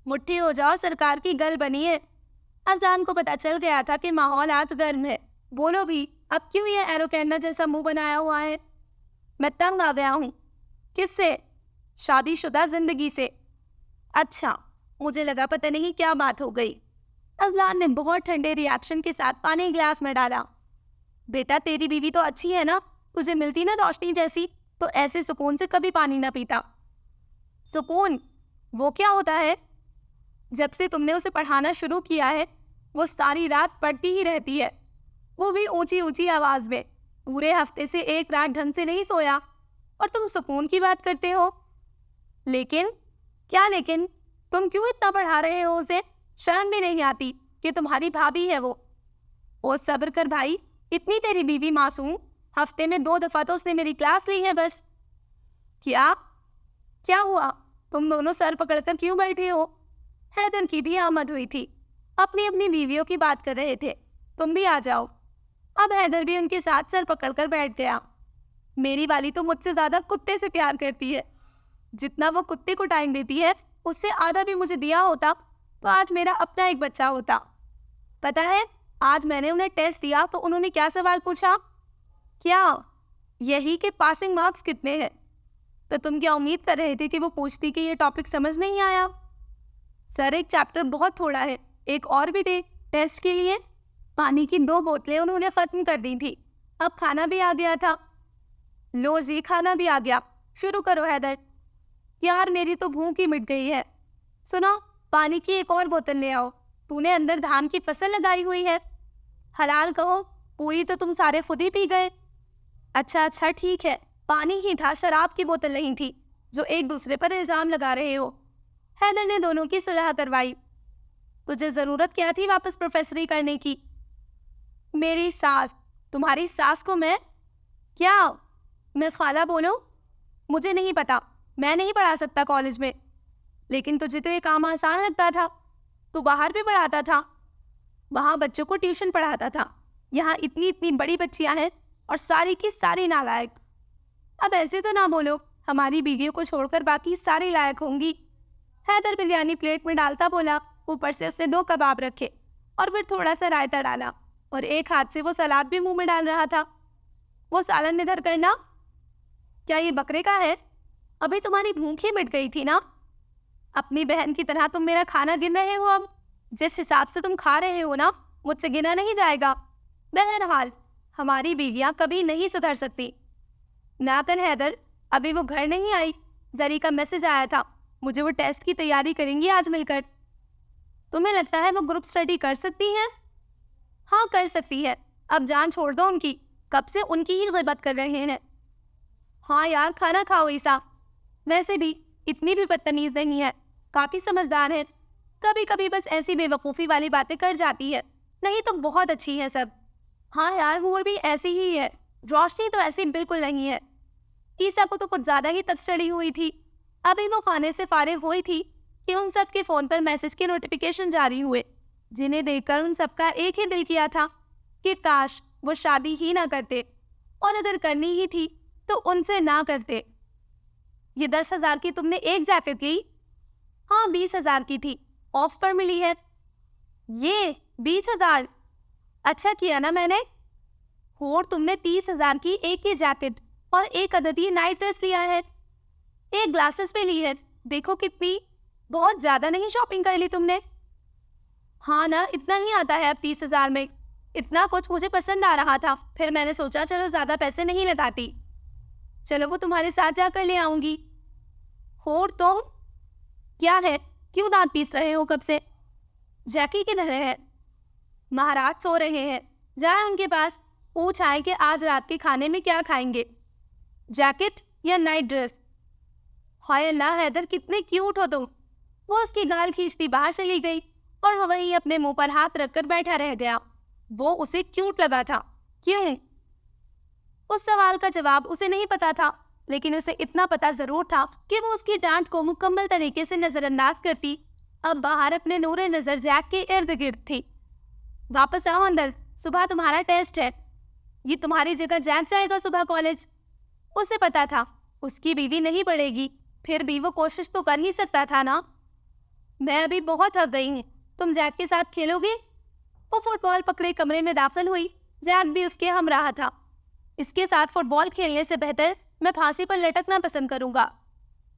मुट्ठी हो जाओ, सरकार की गल बनी है। अज़लान को पता चल गया था कि माहौल आज गर्म है। बोलो भी, अब क्यों ये एरोकेंडा जैसा मुंह बनाया हुआ है? मैं तंग आ गया हूँ। किससे? शादीशुदा जिंदगी से। अच्छा, मुझे लगा पता नहीं क्या बात हो गई। अज़लान ने बहुत ठंडे रिएक्शन के साथ पानी ग्लास में डाला। बेटा, तेरी बीवी तो अच्छी है ना? तुझे मिलती ना रोशनी जैसी, तो ऐसे सुकून से कभी पानी ना पीता। सुकून? वो क्या होता है? जब से तुमने उसे पढ़ाना शुरू किया है, वो सारी रात पढ़ती ही रहती है, वो भी ऊंची ऊंची आवाज़ में। पूरे हफ्ते से एक रात ढंग से नहीं सोया, और तुम सुकून की बात करते हो। लेकिन? क्या लेकिन? तुम क्यों इतना पढ़ा रहे हो उसे? शर्म भी नहीं आती कि तुम्हारी भाभी है वो। ओ सब्र कर भाई, इतनी तेरी बीवी मासूम। हफ्ते में 2 दफ़ा तो उसने मेरी क्लास ली है बस। क्या हुआ? तुम दोनों सर पकड़कर क्यों बैठे हो? हैदर की भी आमद हुई थी। अपनी अपनी बीवियों की बात कर रहे थे। तुम भी आ जाओ। अब हैदर भी उनके साथ सर पकड़कर बैठ गया। मेरी वाली तो मुझसे ज़्यादा कुत्ते से प्यार करती है। जितना वो कुत्ते को टाइम देती है, उससे आधा भी मुझे दिया होता तो आज मेरा अपना एक बच्चा होता। पता है, आज मैंने उन्हें टेस्ट दिया तो उन्होंने क्या सवाल पूछा? क्या? यही कि पासिंग मार्क्स कितने हैं। तो तुम क्या उम्मीद कर रहे थे कि वो पूछती कि ये टॉपिक समझ नहीं आया? सर, एक चैप्टर बहुत थोड़ा है, एक और भी दे टेस्ट के लिए। पानी की 2 बोतलें उन्होंने ख़त्म कर दी थी। अब खाना भी आ गया था। लो जी, खाना भी आ गया। शुरू करो हैदर। यार, मेरी तो भूख ही मिट गई है। सुनो, पानी की एक और बोतल ले आओ। तूने अंदर धान की फसल लगाई हुई है। हलाल कहो, पूरी तो तुम सारे खुद ही पी गए। अच्छा ठीक है, पानी ही था, शराब की बोतल नहीं थी, जो एक दूसरे पर इल्ज़ाम लगा रहे हो। हैदर ने दोनों की सुलह करवाई। तुझे ज़रूरत क्या थी वापस प्रोफेसरी करने की? मेरी सास, तुम्हारी सास को मैं खाला बोलूं? मुझे नहीं पता, मैं नहीं पढ़ा सकता कॉलेज में। लेकिन तुझे तो ये काम आसान लगता था। तू बाहर भी पढ़ाता था, वहाँ बच्चों को ट्यूशन पढ़ाता था। यहाँ इतनी इतनी बड़ी बच्चियाँ हैं और सारी की सारी नालायक। अब ऐसे तो ना बोलो, हमारी बीवियों को छोड़कर बाकी सारी लायक होंगी। हैदर बिरयानी प्लेट में डालता बोला। ऊपर से उसने 2 कबाब रखे और फिर थोड़ा सा रायता डाला और एक हाथ से वो सलाद भी मुंह में डाल रहा था। वो सालन इधर करना। क्या ये बकरे का है? अभी तुम्हारी भूख ही मिट गई थी ना। अपनी बहन की तरह तुम मेरा खाना गिन रहे हो अब। जिस हिसाब से तुम खा रहे हो ना, मुझसे गिना नहीं जाएगा। बहरहाल हमारी बीवियां कभी नहीं सुधर सकती। नाकन हैदर, अभी वो घर नहीं आई। जरी का मैसेज आया था, मुझे वो टेस्ट की तैयारी करेंगी आज मिलकर। तुम्हें लगता है वो ग्रुप स्टडी कर सकती हैं? हाँ कर सकती है। अब जान छोड़ दो उनकी, कब से उनकी ही गिबत कर रहे हैं। हाँ यार खाना खाओ ईसा। वैसे भी इतनी भी बदतमीज नहीं है, काफ़ी समझदार है। कभी कभी बस ऐसी बेवकूफ़ी वाली बातें कर जाती है, नहीं तो बहुत अच्छी है सब। हाँ यार हूर भी ऐसी ही है, रोशनी तो ऐसी बिल्कुल नहीं है। ईसा को तो कुछ ज़्यादा ही तफ चढ़ी हुई थी। अभी वो खाने से फारिग हुई थी कि उन सब के फ़ोन पर मैसेज के नोटिफिकेशन जारी हुए, जिन्हें देखकर उन सबका एक ही दिल किया था कि काश वो शादी ही ना करते, और अगर करनी ही थी तो उनसे ना करते। ये 10,000 की तुमने एक जैकेट ली? हाँ 20,000 की थी, ऑफ पर मिली है। ये 20,000? अच्छा किया ना मैंने। और तुमने 30,000 की एक ही जैकेट और एक अददी नाइट ड्रेस लिया है। एक ग्लासेस पे ली है, देखो कितनी, बहुत ज़्यादा नहीं शॉपिंग कर ली तुमने। हाँ ना, इतना ही आता है अब 30,000 में। इतना कुछ मुझे पसंद आ रहा था, फिर मैंने सोचा चलो ज़्यादा पैसे नहीं लगाती, चलो वो तुम्हारे साथ जाकर ले आऊँगी। और तुम क्या है, क्यों दांत पीस रहे हो कब से? जैकी किधर है? महाराज सो रहे हैं, जाए उनके पास, पूछ आए कि आज रात के खाने में क्या खाएंगे, जैकेट या नाइट ड्रेस। हाय अल्लाह हैदर कितने क्यूट हो तुम। वो उसकी गाल खींचती बाहर चली गई और वो वहीं अपने मुंह पर हाथ रखकर बैठा रह गया। वो उसे क्यूट लगा था। क्यों? उस सवाल का जवाब उसे नहीं पता था, लेकिन उसे इतना पता जरूर था कि वो उसकी डांट को मुकम्मल तरीके से नजरअंदाज करती। अब बाहर अपने नूरे नजर जैक के इर्द गिर्द थी। वापस आओ अंदर, सुबह तुम्हारा टेस्ट है। ये तुम्हारी जगह जैक जाएगा सुबह कॉलेज। उसे पता था उसकी बीवी नहीं पढ़ेगी, फिर भी वो कोशिश तो कर ही सकता था ना। मैं अभी बहुत थक गई हूँ, तुम जैक के साथ खेलोगे? वो फुटबॉल पकड़े कमरे में दाखिल हुई। जैक भी उसके हमराह था। इसके साथ फुटबॉल खेलने से बेहतर मैं फांसी पर लटकना पसंद करूँगा।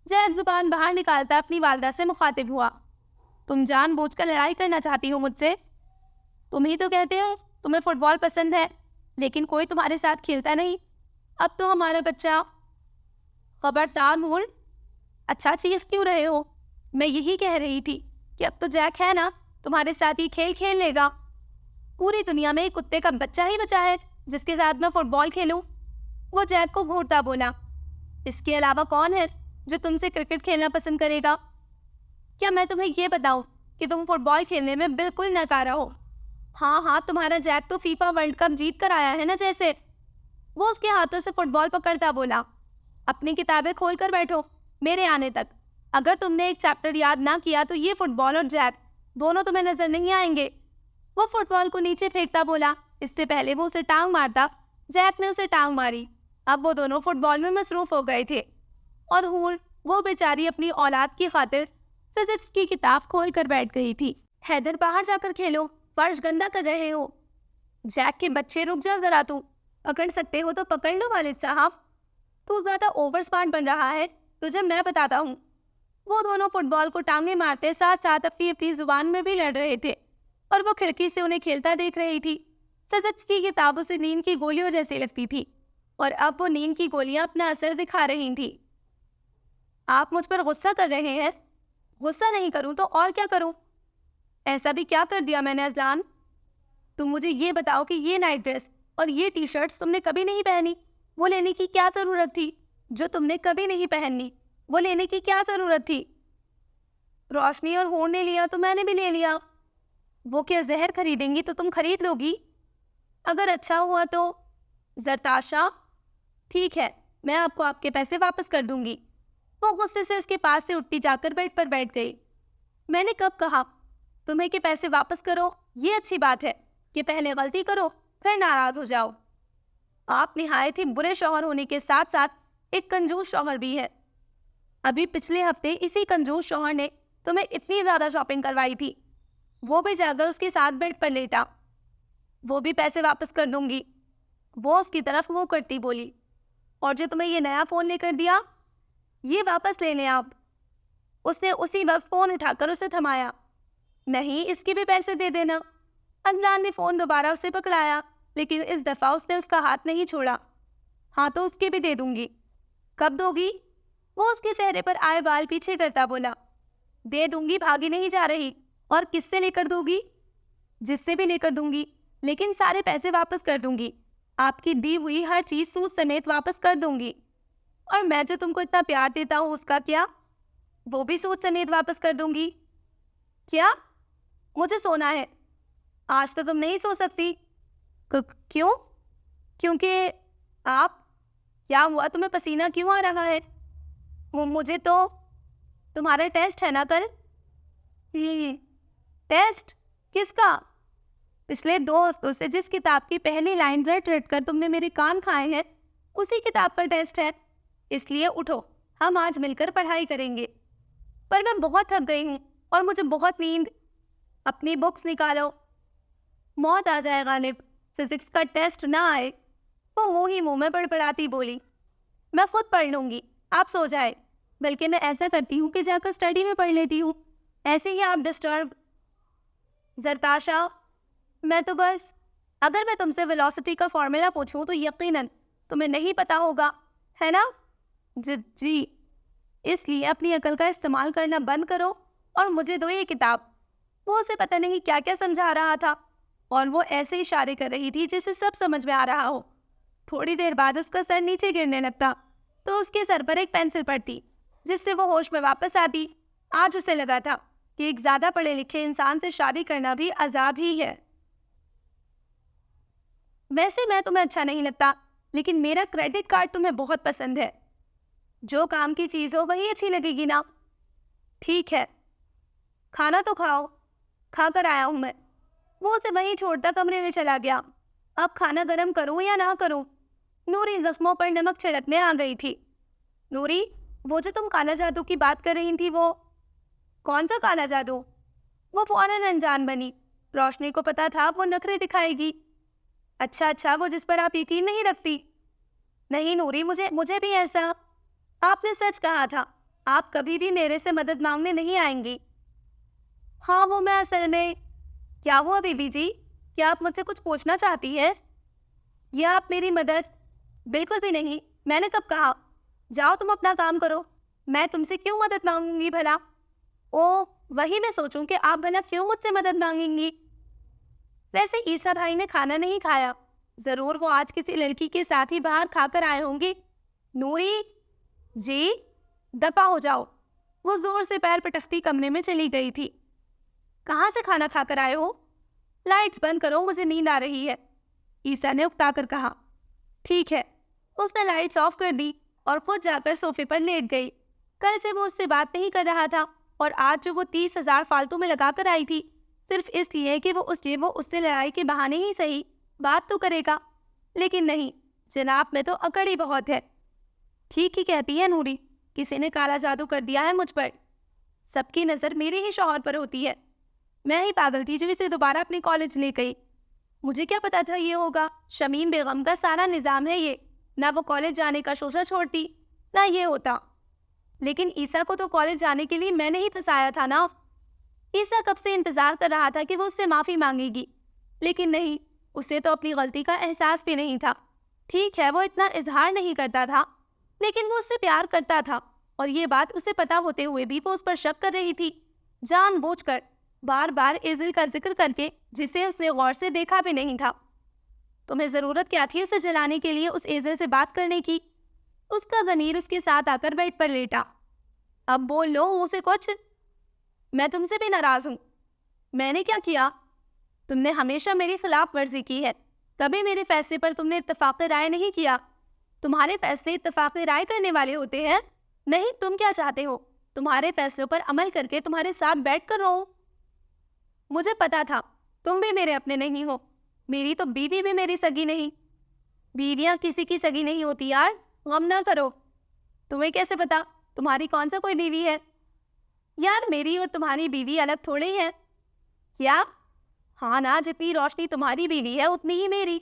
जैक जुबान बाहर निकालता अपनी वालदा से मुखातिब हुआ। तुम जानबूझकर लड़ाई करना चाहती हो मुझसे? तुम ही तो कहते हो तुम्हें फुटबॉल पसंद है, लेकिन कोई तुम्हारे साथ खेलता नहीं। अब तो हमारा बच्चा। खबरदार नूर। अच्छा चीख क्यों रहे हो? मैं यही कह रही थी कि अब तो जैक है ना, तुम्हारे साथ ही खेल खेल लेगा। पूरी दुनिया में एक कुत्ते का बच्चा ही बचा है जिसके साथ मैं फुटबॉल खेलूं। वो जैक को घूरता बोला। इसके अलावा कौन है जो तुमसे क्रिकेट खेलना पसंद करेगा? क्या मैं तुम्हें ये बताऊं कि तुम फुटबॉल खेलने में बिल्कुल नकारा हो? हाँ हाँ, तुम्हारा जैक तो फीफा वर्ल्ड कप जीत कर आया है ना जैसे। वो उसके हाथों से फुटबॉल पकड़ता बोला। अपनी किताबें खोल कर बैठो मेरे आने तक। अगर तुमने एक चैप्टर याद ना किया तो ये फुटबॉल और जैक दोनों तुम्हें नजर नहीं आएंगे। वो फुटबॉल को नीचे फेंकता बोला। इससे पहले वो उसे टांग मारता, जैक ने उसे टांग मारी। अब वो दोनों फुटबॉल में मसरूफ हो गए थे और हूर वो बेचारी अपनी औलाद की खातिर फिजिक्स की किताब खोल कर बैठ गई थी। हैदर बाहर जाकर खेलो, फर्श गंदा कर रहे हो। जैक के बच्चे रुक जा जरा, तू पकड़ सकते हो तो पकड़ लो वालिद साहब। तू ज़्यादा ओवर स्मार्ट बन रहा है, तुझे मैं बताता हूँ। वो दोनों फुटबॉल को टांगे मारते साथ साथ अपनी अपनी जुबान में भी लड़ रहे थे और वो खिड़की से उन्हें खेलता देख रही थी। फिजिक्स की किताब उसे नींद की गोलियों जैसी लगती थी और अब वो नींद की गोलियां अपना असर दिखा रही थी। आप मुझ पर गुस्सा कर रहे हैं? गुस्सा नहीं करूं तो और क्या करूं? ऐसा भी क्या कर दिया मैंने अज़लान? तुम मुझे ये बताओ कि ये नाइट ड्रेस और ये टी शर्ट्स तुमने कभी नहीं पहनी, वो लेने की क्या ज़रूरत थी? जो तुमने कभी नहीं पहनी वो लेने की क्या ज़रूरत थी? रोशनी और हूर ने लिया तो मैंने भी ले लिया। वो क्या जहर खरीदेंगी तो तुम खरीद लोगी? अगर अच्छा हुआ तो। जरताशा, ठीक है, मैं आपको आपके पैसे वापस कर दूंगी। वो गुस्से से उसके पास से उठती जाकर बेड पर बैठ गई। मैंने कब कहा तुम्हें कि पैसे वापस करो? ये अच्छी बात है कि पहले गलती करो फिर नाराज़ हो जाओ। आप निहायत ही बुरे शौहर होने के साथ साथ एक कंजूस शौहर भी है। अभी पिछले हफ्ते इसी कंजूस शौहर ने तुम्हें इतनी ज़्यादा शॉपिंग करवाई थी, वो भी जाकर उसके साथ बेड पर लेटा। वो भी पैसे वापस कर दूंगी। वो उसकी तरफ मुंह करती बोली। और जो तुम्हें ये नया फ़ोन लेकर दिया, ये वापस ले लें आप। उसने उसी वक्त फ़ोन उठाकर उसे थमाया। नहीं, इसके भी पैसे दे देना। अदनान ने फ़ोन दोबारा उसे पकड़ाया, लेकिन इस दफ़ा उसने उसका हाथ नहीं छोड़ा। हाँ तो उसके भी दे दूंगी। कब दोगी? वो उसके चेहरे पर आए बाल पीछे करता बोला। दे दूंगी, भागी नहीं जा रही। और किससे लेकर दोगी? जिससे भी लेकर दूंगी, लेकिन सारे पैसे वापस कर दूंगी। आपकी दी हुई हर चीज़ सूद समेत वापस कर दूंगी। और मैं जो तुमको इतना प्यार देता हूँ उसका क्या? वो भी सूद समेत वापस कर दूंगी। क्या? मुझे सोना है। आज तो तुम नहीं सो सकती। क्यों? क्योंकि आप, क्या हुआ? तुम्हें पसीना क्यों आ रहा है? वो मुझे तो, तुम्हारा टेस्ट है ना कल? टेस्ट? किसका? पिछले 2 हफ्तों से जिस किताब की पहली लाइन रट रट कर तुमने मेरे कान खाए हैं, उसी किताब का टेस्ट है। इसलिए उठो, हम आज मिलकर पढ़ाई करेंगे। पर मैं बहुत थक गई हूँ और मुझे बहुत नींद। अपनी बुक्स निकालो। मौत आ जाए गालिब, फिजिक्स का टेस्ट ना आए। वो मुँह ही मुँह में बड़बड़ाती बोली। मैं खुद पढ़ लूँगी, आप सो जाए। बल्कि मैं ऐसा करती हूँ कि जाकर स्टडी में पढ़ लेती हूँ। ऐसे ही आप डिस्टर्ब। जरताशा, मैं तो बस, अगर मैं तुमसे वेलोसिटी का फॉर्मूला पूछूं तो यकीनन तुम्हें नहीं पता होगा, है ना? जी। इसलिए अपनी अकल का इस्तेमाल करना बंद करो और मुझे दो ये किताब। वो उसे पता नहीं क्या क्या समझा रहा था और वो ऐसे इशारे कर रही थी जिसे सब समझ में आ रहा हो। थोड़ी देर बाद उसका सर नीचे गिरने लगता तो उसके सर पर एक पेंसिल पड़ती, जिससे वो होश में वापस आती। आज उसे लगा था कि एक ज़्यादा पढ़े लिखे इंसान से शादी करना भी अजाब ही है। वैसे मैं तुम्हें अच्छा नहीं लगता, लेकिन मेरा क्रेडिट कार्ड तुम्हें बहुत पसंद है। जो काम की चीज़ हो वही अच्छी लगेगी ना? ठीक है, खाना तो खाओ। खा कर आया हूँ मैं। वो उसे वहीं छोड़ता कमरे में चला गया। अब खाना गर्म करूँ या ना करूँ? नूरी जख्मों पर नमक छिड़कने आ गई थी। नूरी, वो जो तुम काला जादू की बात कर रही थी, वो कौन सा काला जादू? वो फौरन अनजान बनी। रोशनी को पता था वो नखरे दिखाएगी। अच्छा, वो जिस पर आप यकीन नहीं रखती। नहीं नूरी, मुझे भी ऐसा। आपने सच कहा था, आप कभी भी मेरे से मदद मांगने नहीं आएंगी। हाँ, वो मैं असल में। क्या हुआ बीबी जी? क्या आप मुझसे कुछ पूछना चाहती हैं? या आप मेरी मदद? बिल्कुल भी नहीं। मैंने कब कहा? जाओ तुम अपना काम करो। मैं तुमसे क्यों मदद मांगूंगी भला? ओ, वही मैं सोचूं कि आप भला क्यों मुझसे मदद मांगेंगी। वैसे ईसा भाई ने खाना नहीं खाया। जरूर वो आज किसी लड़की के साथ ही बाहर खाकर आए होंगे। नूरी जी, दफा हो जाओ। वो जोर से पैर पटकती कमरे में चली गई थी। कहाँ से खाना खाकर आए हो? लाइट्स बंद करो, मुझे नींद आ रही है, ईसा ने उकताकर कहा। ठीक है। उसने लाइट्स ऑफ कर दी और खुद जाकर सोफे पर लेट गई। कल से वो उससे बात नहीं कर रहा था और आज जो वो 30,000 फालतू में लगा कर आई थी, सिर्फ इसलिए कि वो उससे लड़ाई के बहाने ही सही बात तो करेगा। लेकिन नहीं, जनाब में तो अकड़ ही बहुत है। ठीक ही कहती है नूरी, किसी ने काला जादू कर दिया है मुझ पर। सबकी नज़र मेरे ही शौहर पर होती है। मैं ही पागल थी जो इसे दोबारा अपने कॉलेज ले गई। मुझे क्या पता था ये होगा। शमीम बेगम का सारा निज़ाम है ये। ना वो कॉलेज जाने का शोशा छोड़ती, ना ये होता। लेकिन ईसा को तो कॉलेज जाने के लिए मैंने ही फंसाया था ना। ईसा कब से इंतज़ार कर रहा था कि वो उससे माफ़ी मांगेगी, लेकिन नहीं, उसे तो अपनी गलती का एहसास भी नहीं था। ठीक है, वो इतना इजहार नहीं करता था, लेकिन वो उससे प्यार करता था और ये बात उसे पता होते हुए भी वो उस पर शक कर रही थी, जानबूझकर, बार बार एजिल का जिक्र करके, जिसे उसने गौर से देखा भी नहीं था। तुम्हें ज़रूरत क्या थी उसे जलाने के लिए, उस एजिल से बात करने की? उसका ज़मीर उसके साथ आकर बेड पर लेटा। अब बोल लो मुझसे कुछ। मैं तुमसे भी नाराज़ हूँ। मैंने क्या किया? तुमने हमेशा मेरी खिलाफ वर्जी की है। कभी मेरे फैसले पर तुमने इत्तेफाक राय नहीं किया। तुम्हारे फैसले इत्तेफाक राय करने वाले होते हैं। नहीं, तुम क्या चाहते हो? तुम्हारे फैसलों पर अमल करके तुम्हारे साथ बैठ कर रहूं? मुझे पता था तुम भी मेरे अपने नहीं हो। मेरी तो बीवी भी मेरी सगी नहीं। बीवियां किसी की सगी नहीं होती यार, गम ना करो। तुम्हें कैसे पता? तुम्हारी कौन सा कोई बीवी है? यार, मेरी और तुम्हारी बीवी अलग थोड़े ही है। क्या? हाँ ना, जितनी रोशनी तुम्हारी बीवी है उतनी ही मेरी।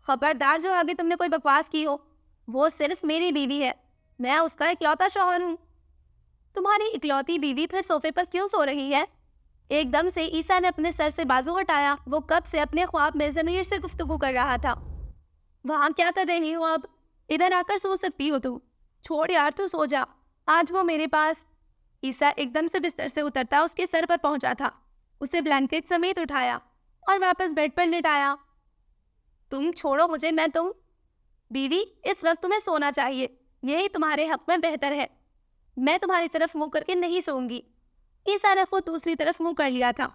खबरदार जो आगे तुमने कोई बकवास की हो, वो सिर्फ मेरी बीवी है। मैं उसका इकलौता शौहर हूँ। तुम्हारी इकलौती बीवी फिर सोफे पर क्यों सो रही है? एकदम से ईसा ने अपने सर से बाजू हटाया। वो कब से अपने ख्वाब में ज़मीर से गुफ्तगू कर रहा था। वहाँ क्या कर रही हो अब? इधर आकर सो सकती हो तू। छोड़ यार, तू सो जा, आज वो मेरे पास। ईसा एकदम से बिस्तर से उतरता उसके सर पर पहुंचा था। उसे ब्लैंकेट समेत उठाया और वापस बेड पर लिटाया। तुम छोड़ो मुझे, मैं तुम बीवी, इस वक्त तुम्हें सोना चाहिए, यही तुम्हारे हक में बेहतर है। मैं तुम्हारी तरफ मुंह करके नहीं सोऊंगी। ईसा ने खुद दूसरी तरफ मुंह कर लिया था।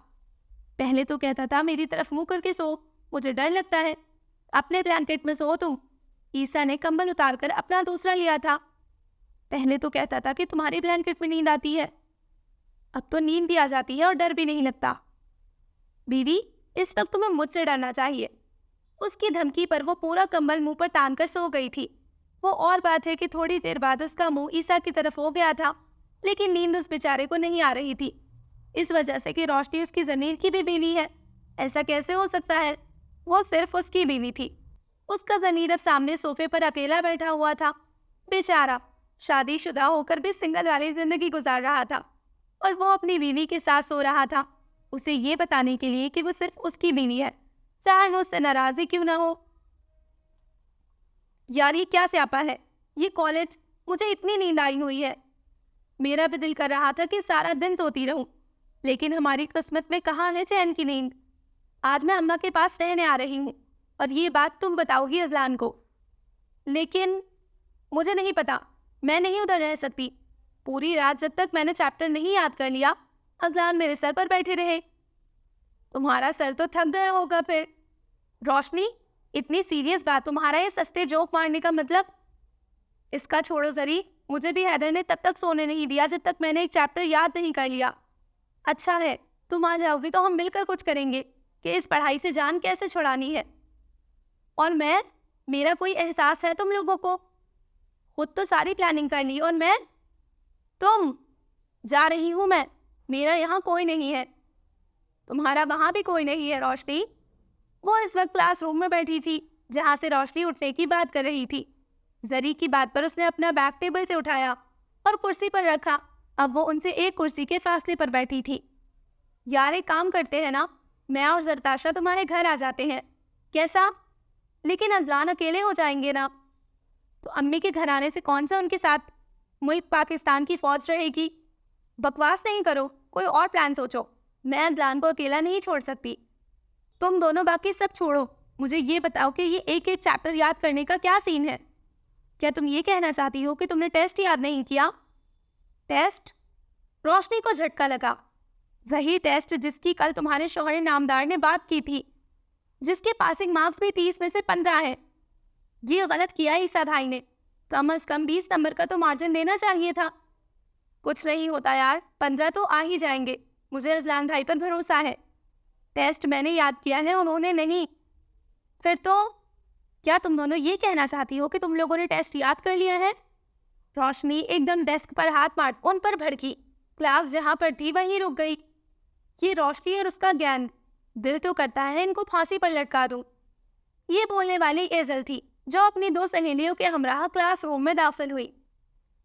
पहले तो कहता था मेरी तरफ मुंह करके सो, मुझे डर लगता है। अपने ब्लैंकेट में सो तुम। ईसा ने कंबल उतारकर अपना दूसरा लिया था। पहले तो कहता था कि तुम्हारी ब्लैंकेट में नींद आती है, अब तो नींद भी आ जाती है और डर भी नहीं लगता। बीवी, इस वक्त तुम्हें मुझसे डरना चाहिए। उसकी धमकी पर वो पूरा कंबल मुंह पर तान कर सो गई थी। वो और बात है कि थोड़ी देर बाद उसका मुंह ईसा की तरफ हो गया था, लेकिन नींद उस बेचारे को नहीं आ रही थी, इस वजह से कि रोशनी उसकी ज़मीर की भी बीवी है। ऐसा कैसे हो सकता है? वो सिर्फ उसकी बीवी थी। उसका ज़मीर अब सामने सोफे पर अकेला बैठा हुआ था। बेचारा शादीशुदा होकर भी सिंगल वाली ज़िंदगी गुजार रहा था और वो अपनी बीवी के साथ सो रहा था, उसे ये बताने के लिए कि वो सिर्फ उसकी बीवी है, चाहे वो उससे नाराज़ ही क्यों ना हो। यार ये क्या स्यापा है, ये कॉलेज, मुझे इतनी नींद आई हुई है। मेरा भी दिल कर रहा था कि सारा दिन सोती रहूं, लेकिन हमारी किस्मत में कहाँ है चैन की नींद। आज मैं अम्मा के पास रहने आ रही हूँ और ये बात तुम बताओगी अजलान को। लेकिन मुझे नहीं पता, मैं नहीं उधर रह सकती। पूरी रात जब तक मैंने चैप्टर नहीं याद कर लिया, अजलान मेरे सर पर बैठे रहे। तुम्हारा सर तो थक गया होगा फिर। रोशनी, इतनी सीरियस बात, तुम्हारा ये सस्ते जोक मारने का मतलब? इसका छोड़ो जरी, मुझे भी हैदर ने तब तक सोने नहीं दिया जब तक मैंने एक चैप्टर याद नहीं कर लिया। अच्छा है, तुम आ जाओगी तो हम मिलकर कुछ करेंगे कि इस पढ़ाई से जान कैसे छुड़ानी है। और मैं, मेरा कोई एहसास है तुम लोगों को? खुद तो सारी प्लानिंग कर ली और मैं, तुम, जा रही हूँ मैं, मेरा यहाँ कोई नहीं है। तुम्हारा वहाँ भी कोई नहीं है रोशनी। वो इस वक्त क्लासरूम में बैठी थी जहाँ से रोशनी उठने की बात कर रही थी। जरी की बात पर उसने अपना बैग टेबल से उठाया और कुर्सी पर रखा। अब वो उनसे एक कुर्सी के फासले पर बैठी थी। यार एक काम करते हैं ना, मैं और जरताशा तुम्हारे घर आ जाते हैं, कैसा? लेकिन अजलान अकेले हो जाएंगे ना। तो अम्मी के घर आने से कौन सा उनके साथ मुल्क पाकिस्तान की फौज रहेगी। बकवास नहीं करो, कोई और प्लान सोचो। मैं अजलान को अकेला नहीं छोड़ सकती। तुम दोनों बाकी सब छोड़ो, मुझे ये बताओ कि ये एक एक चैप्टर याद करने का क्या सीन है? क्या तुम ये कहना चाहती हो कि तुमने टेस्ट याद नहीं किया? टेस्ट? रोशनी को झटका लगा। वही टेस्ट जिसकी कल तुम्हारे शौहर नामदार ने बात की थी, जिसके पासिंग मार्क्स भी 30 में से 15 है। ये गलत किया ईसा भाई ने, कम से कम 20 नंबर का तो मार्जिन देना चाहिए था। कुछ नहीं होता यार, 15 तो आ ही जाएंगे, मुझे अजलान भाई पर भरोसा है। टेस्ट मैंने याद किया है, उन्होंने नहीं। फिर तो क्या तुम दोनों ये कहना चाहती हो कि तुम लोगों ने टेस्ट याद कर लिया है? रोशनी एकदम डेस्क पर हाथ मार उन पर भड़की। क्लास जहाँ पर थी वहीं रुक गई। ये रोशनी और उसका गैंग, दिल तो करता है इनको फांसी पर लटका दूं। ये बोलने वाली एजल थी जो अपनी दो सहेलियों के हमराह क्लासरूम में दाखिल हुई।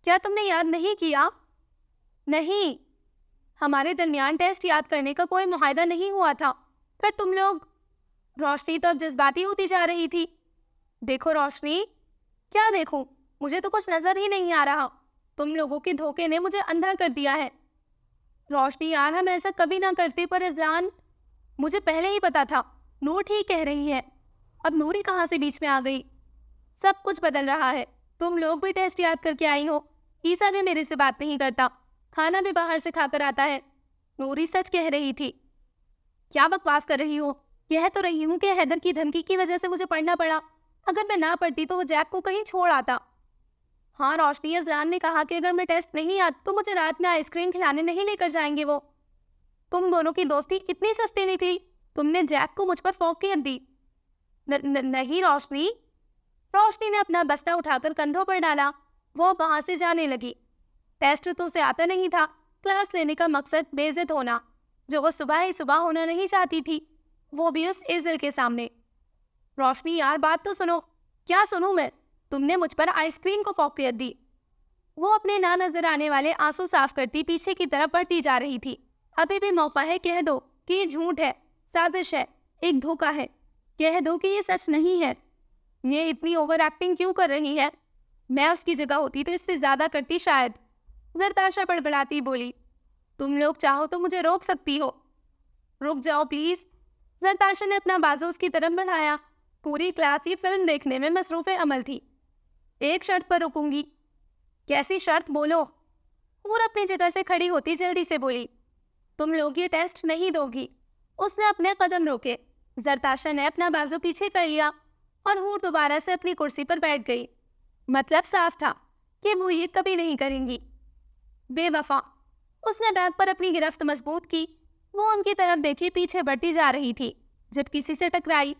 क्या तुमने याद नहीं किया? नहीं, हमारे दरमियान टेस्ट याद करने का कोई मुआहदा नहीं हुआ था। फिर तुम लोग? रोशनी तो अब जज्बाती होती जा रही थी। देखो रोशनी, क्या देखूं? मुझे तो कुछ नजर ही नहीं आ रहा। तुम लोगों के धोखे ने मुझे अंधा कर दिया है। रोशनी यार, हम ऐसा कभी ना करते, पर अजलान, मुझे पहले ही पता था। नूर ठीक कह रही है। अब नूरी कहाँ से बीच में आ गई? सब कुछ बदल रहा है। तुम लोग भी टेस्ट याद करके आई हो। ईसा भी मेरे से बात नहीं करता, खाना भी बाहर से खाकर आता है। नूरी सच कह रही थी। क्या बकवास कर रही हो? कह तो रही हूँ कि हैदर की धमकी की वजह से मुझे पढ़ना पड़ा। अगर मैं ना पढ़ती तो वो जैक को कहीं छोड़ आता। हाँ रोशनी, अजलान ने कहा कि अगर मैं टेस्ट नहीं याद तो मुझे रात में आइसक्रीम खिलाने नहीं लेकर जाएंगे वो। तुम दोनों की दोस्ती इतनी सस्ती नहीं थी, तुमने जैक को मुझ पर फौकियत दी। नहीं रोशनी। रोशनी ने अपना बस्ता उठाकर कंधों पर डाला। वो वहां से जाने लगी। टेस्ट तो उसे आता नहीं था। क्लास लेने का मकसद बेइज्जत होना, जो वो सुबह ही सुबह होना नहीं चाहती थी, वो भी उस इज़ल के सामने। रोशनी यार, बात तो सुनो। क्या सुनूं मैं? तुमने मुझ पर आइसक्रीम को फौकियत दी। वो अपने ना नजर आने वाले आंसू साफ करती पीछे की तरफ बढ़ती जा रही थी। अभी भी मौका है, कह दो कि ये झूठ है, साजिश है, एक धोखा है। कह दो कि ये सच नहीं है। ये इतनी ओवर एक्टिंग क्यों कर रही है? मैं उसकी जगह होती तो इससे ज्यादा करती शायद। जरताशा बड़बड़ाती बोली, तुम लोग चाहो तो मुझे रोक सकती हो। रुक जाओ प्लीज। जरताशा ने अपना बाजू उसकी तरफ बढ़ाया। पूरी क्लास ही फिल्म देखने में मसरूफ अमल थी। एक शर्त पर रुकूंगी। कैसी शर्त, बोलो। हूर अपनी जगह से खड़ी होती जल्दी से बोली, तुम लोग ये टेस्ट नहीं दोगी। उसने अपने कदम रोके। जरताशा ने अपना बाजू पीछे कर लिया और हूर दोबारा से अपनी कुर्सी पर बैठ गई। मतलब साफ था कि वो ये कभी नहीं करेंगी। बेवफा। उसने बैग पर अपनी गिरफ्त मजबूत की। वो उनकी तरफ देखी पीछे बढ़ती जा रही थी जब किसी से टकराई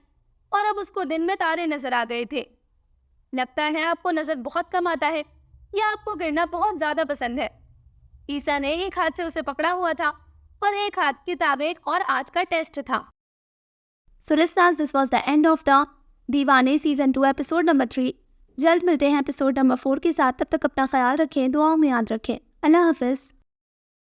और अब उसको दिन में तारे नजर आ गए थे। लगता है आपको नजर बहुत कम आता है या आपको गिरना बहुत ज्यादा पसंद है। ईसा ने एक हाथ से उसे पकड़ा हुआ था और एक हाथ किताबें और आज का टेस्ट था। So listeners, this was the end of the दीवाने सीजन 2 एपिसोड नंबर 3। जल्द मिलते हैं एपिसोड नंबर 4 के साथ। तब तक अपना ख्याल रखें, दुआओं में याद रखें। अल्लाह हाफिज़।